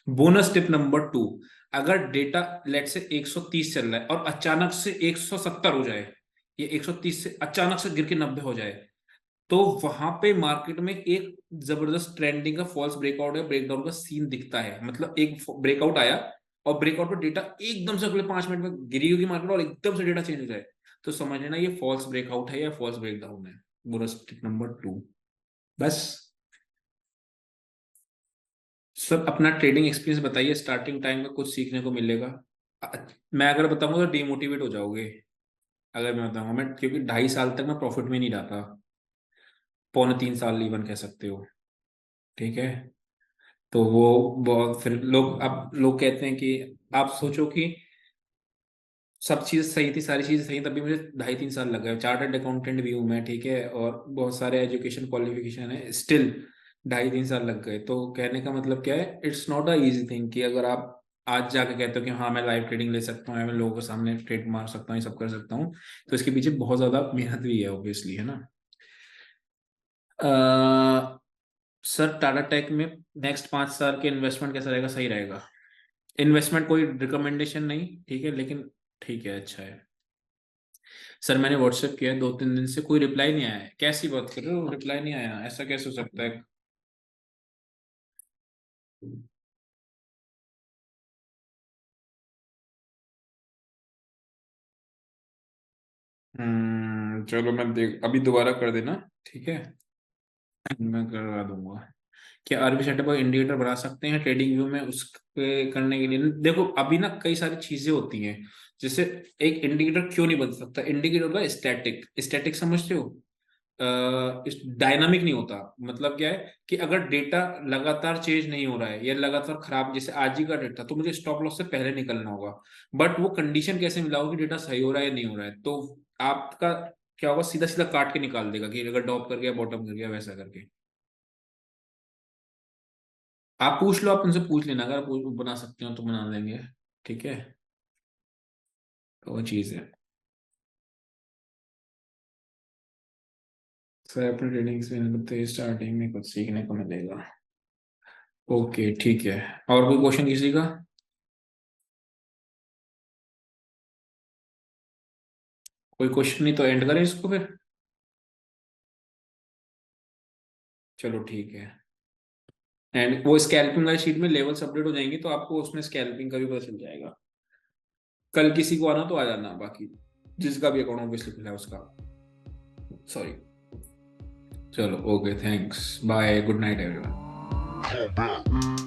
Bonus tip number 2, अगर डेटा लेट से 130 चल रहा है और अचानक से 170 हो जाए, ये 130 से अचानक से गिर के 90 हो जाए, तो वहां पे मार्केट में एक जबरदस्त ट्रेंडिंग का फॉल्स ब्रेकआउट या ब्रेकडाउन का सीन दिखता है। मतलब एक ब्रेकआउट आया और ब्रेकआउट पर डेटा एकदम से अगले 5 मिनट में गिरी होगी मार्केट, और एकदम से डेटा चेंज हो जाए, तो समझ लेना ये फॉल्स ब्रेकआउट है या फॉल्स ब्रेकडाउन है। बोनस टिप नंबर 2, बस। सब अपना ट्रेडिंग एक्सपीरियंस बताइए, स्टार्टिंग टाइम में कुछ सीखने को मिलेगा। मैं अगर बताऊंगा तो डिमोटिवेट हो जाओगे, अगर मैं बताऊंगा, मैं क्योंकि 2.5 साल तक मैं प्रॉफिट में नहीं रहा था, 2.75 साल इवन कह सकते हो, ठीक है। तो वो बहुत, फिर लोग, अब लोग कहते हैं कि, आप सोचो कि सब चीज सही थी, सारी चीजें सही, तभी मुझे 2.5-3 साल लग गए, चार्टर्ड अकाउंटेंट भी हूँ मैं, ठीक है, और बहुत सारे एजुकेशन क्वालिफिकेशन है, स्टिल 2.5-3 साल लग गए। तो कहने का मतलब क्या है, it's not a easy thing कि अगर आप आज जाके कहते हो कि हाँ मैं लाइव ट्रेडिंग ले सकता हूँ, या मैं लोगों के सामने ट्रेड मार सकता हूँ, ये सब कर सकता हूँ, तो इसके पीछे बहुत ज्यादा मेहनत भी है ऑब्वियसली, है ना। सर टाटा टेक में नेक्स्ट 5 साल के इन्वेस्टमेंट कैसा रहेगा, सही रहेगा। इन्वेस्टमेंट कोई रिकमेंडेशन नहीं, ठीक है, लेकिन ठीक है, अच्छा है। सर मैंने व्हाट्सएप किया है 2-3 दिन से, कोई रिप्लाई नहीं आया है, कैसी बात कर रहे हो, रिप्लाई नहीं आया, ऐसा कैसे हो सकता है। चलो मैं देख, अभी दोबारा कर देना, ठीक है, मैं करवा दूंगा। क्या आरबी सेटअप और इंडिकेटर बना सकते हैं ट्रेडिंग व्यू में? उसके करने के लिए देखो, अभी ना कई सारी चीजें होती हैं। जैसे एक इंडिकेटर क्यों नहीं बन सकता? इंडिकेटर होता है स्टैटिक। स्टैटिक समझते हो? डायनामिक नहीं होता। मतलब क्या है कि अगर डेटा लगातार चेंज नहीं हो रहा है या लगातार खराब, जैसे आज ही का डेटा, तो मुझे स्टॉप लॉस से पहले निकलना होगा। बट वो कंडीशन कैसे मिला होगा कि डेटा सही हो रहा है या नहीं हो रहा है? तो आपका क्या होगा, सीधा सीधा काट के निकाल देगा कि अगर टॉप कर गया बॉटम कर गया वैसा करके। आप पूछ लो, आप उनसे पूछ लेना, अगर बना सकते हो तो बना लेंगे। ठीक है, तो वो चीज़ है। सर अपने ट्रेडिंग से स्टार्टिंग में कुछ सीखने को मिलेगा। ओके ठीक है। और कोई क्वेश्चन किसी का? कोई क्वेश्चन नहीं तो एंड करें इसको फिर। चलो ठीक है। एंड वो स्कैल्पिंग वाली शीट में लेवल्स अपडेट हो जाएंगे, तो आपको उसमें स्कैल्पिंग का भी पता चल जाएगा। कल किसी को आना तो आ जाना, बाकी जिसका भी अकाउंट ऑब्वियसली खुला है उसका। सॉरी। चलो okay, thanks, bye, good night everyone.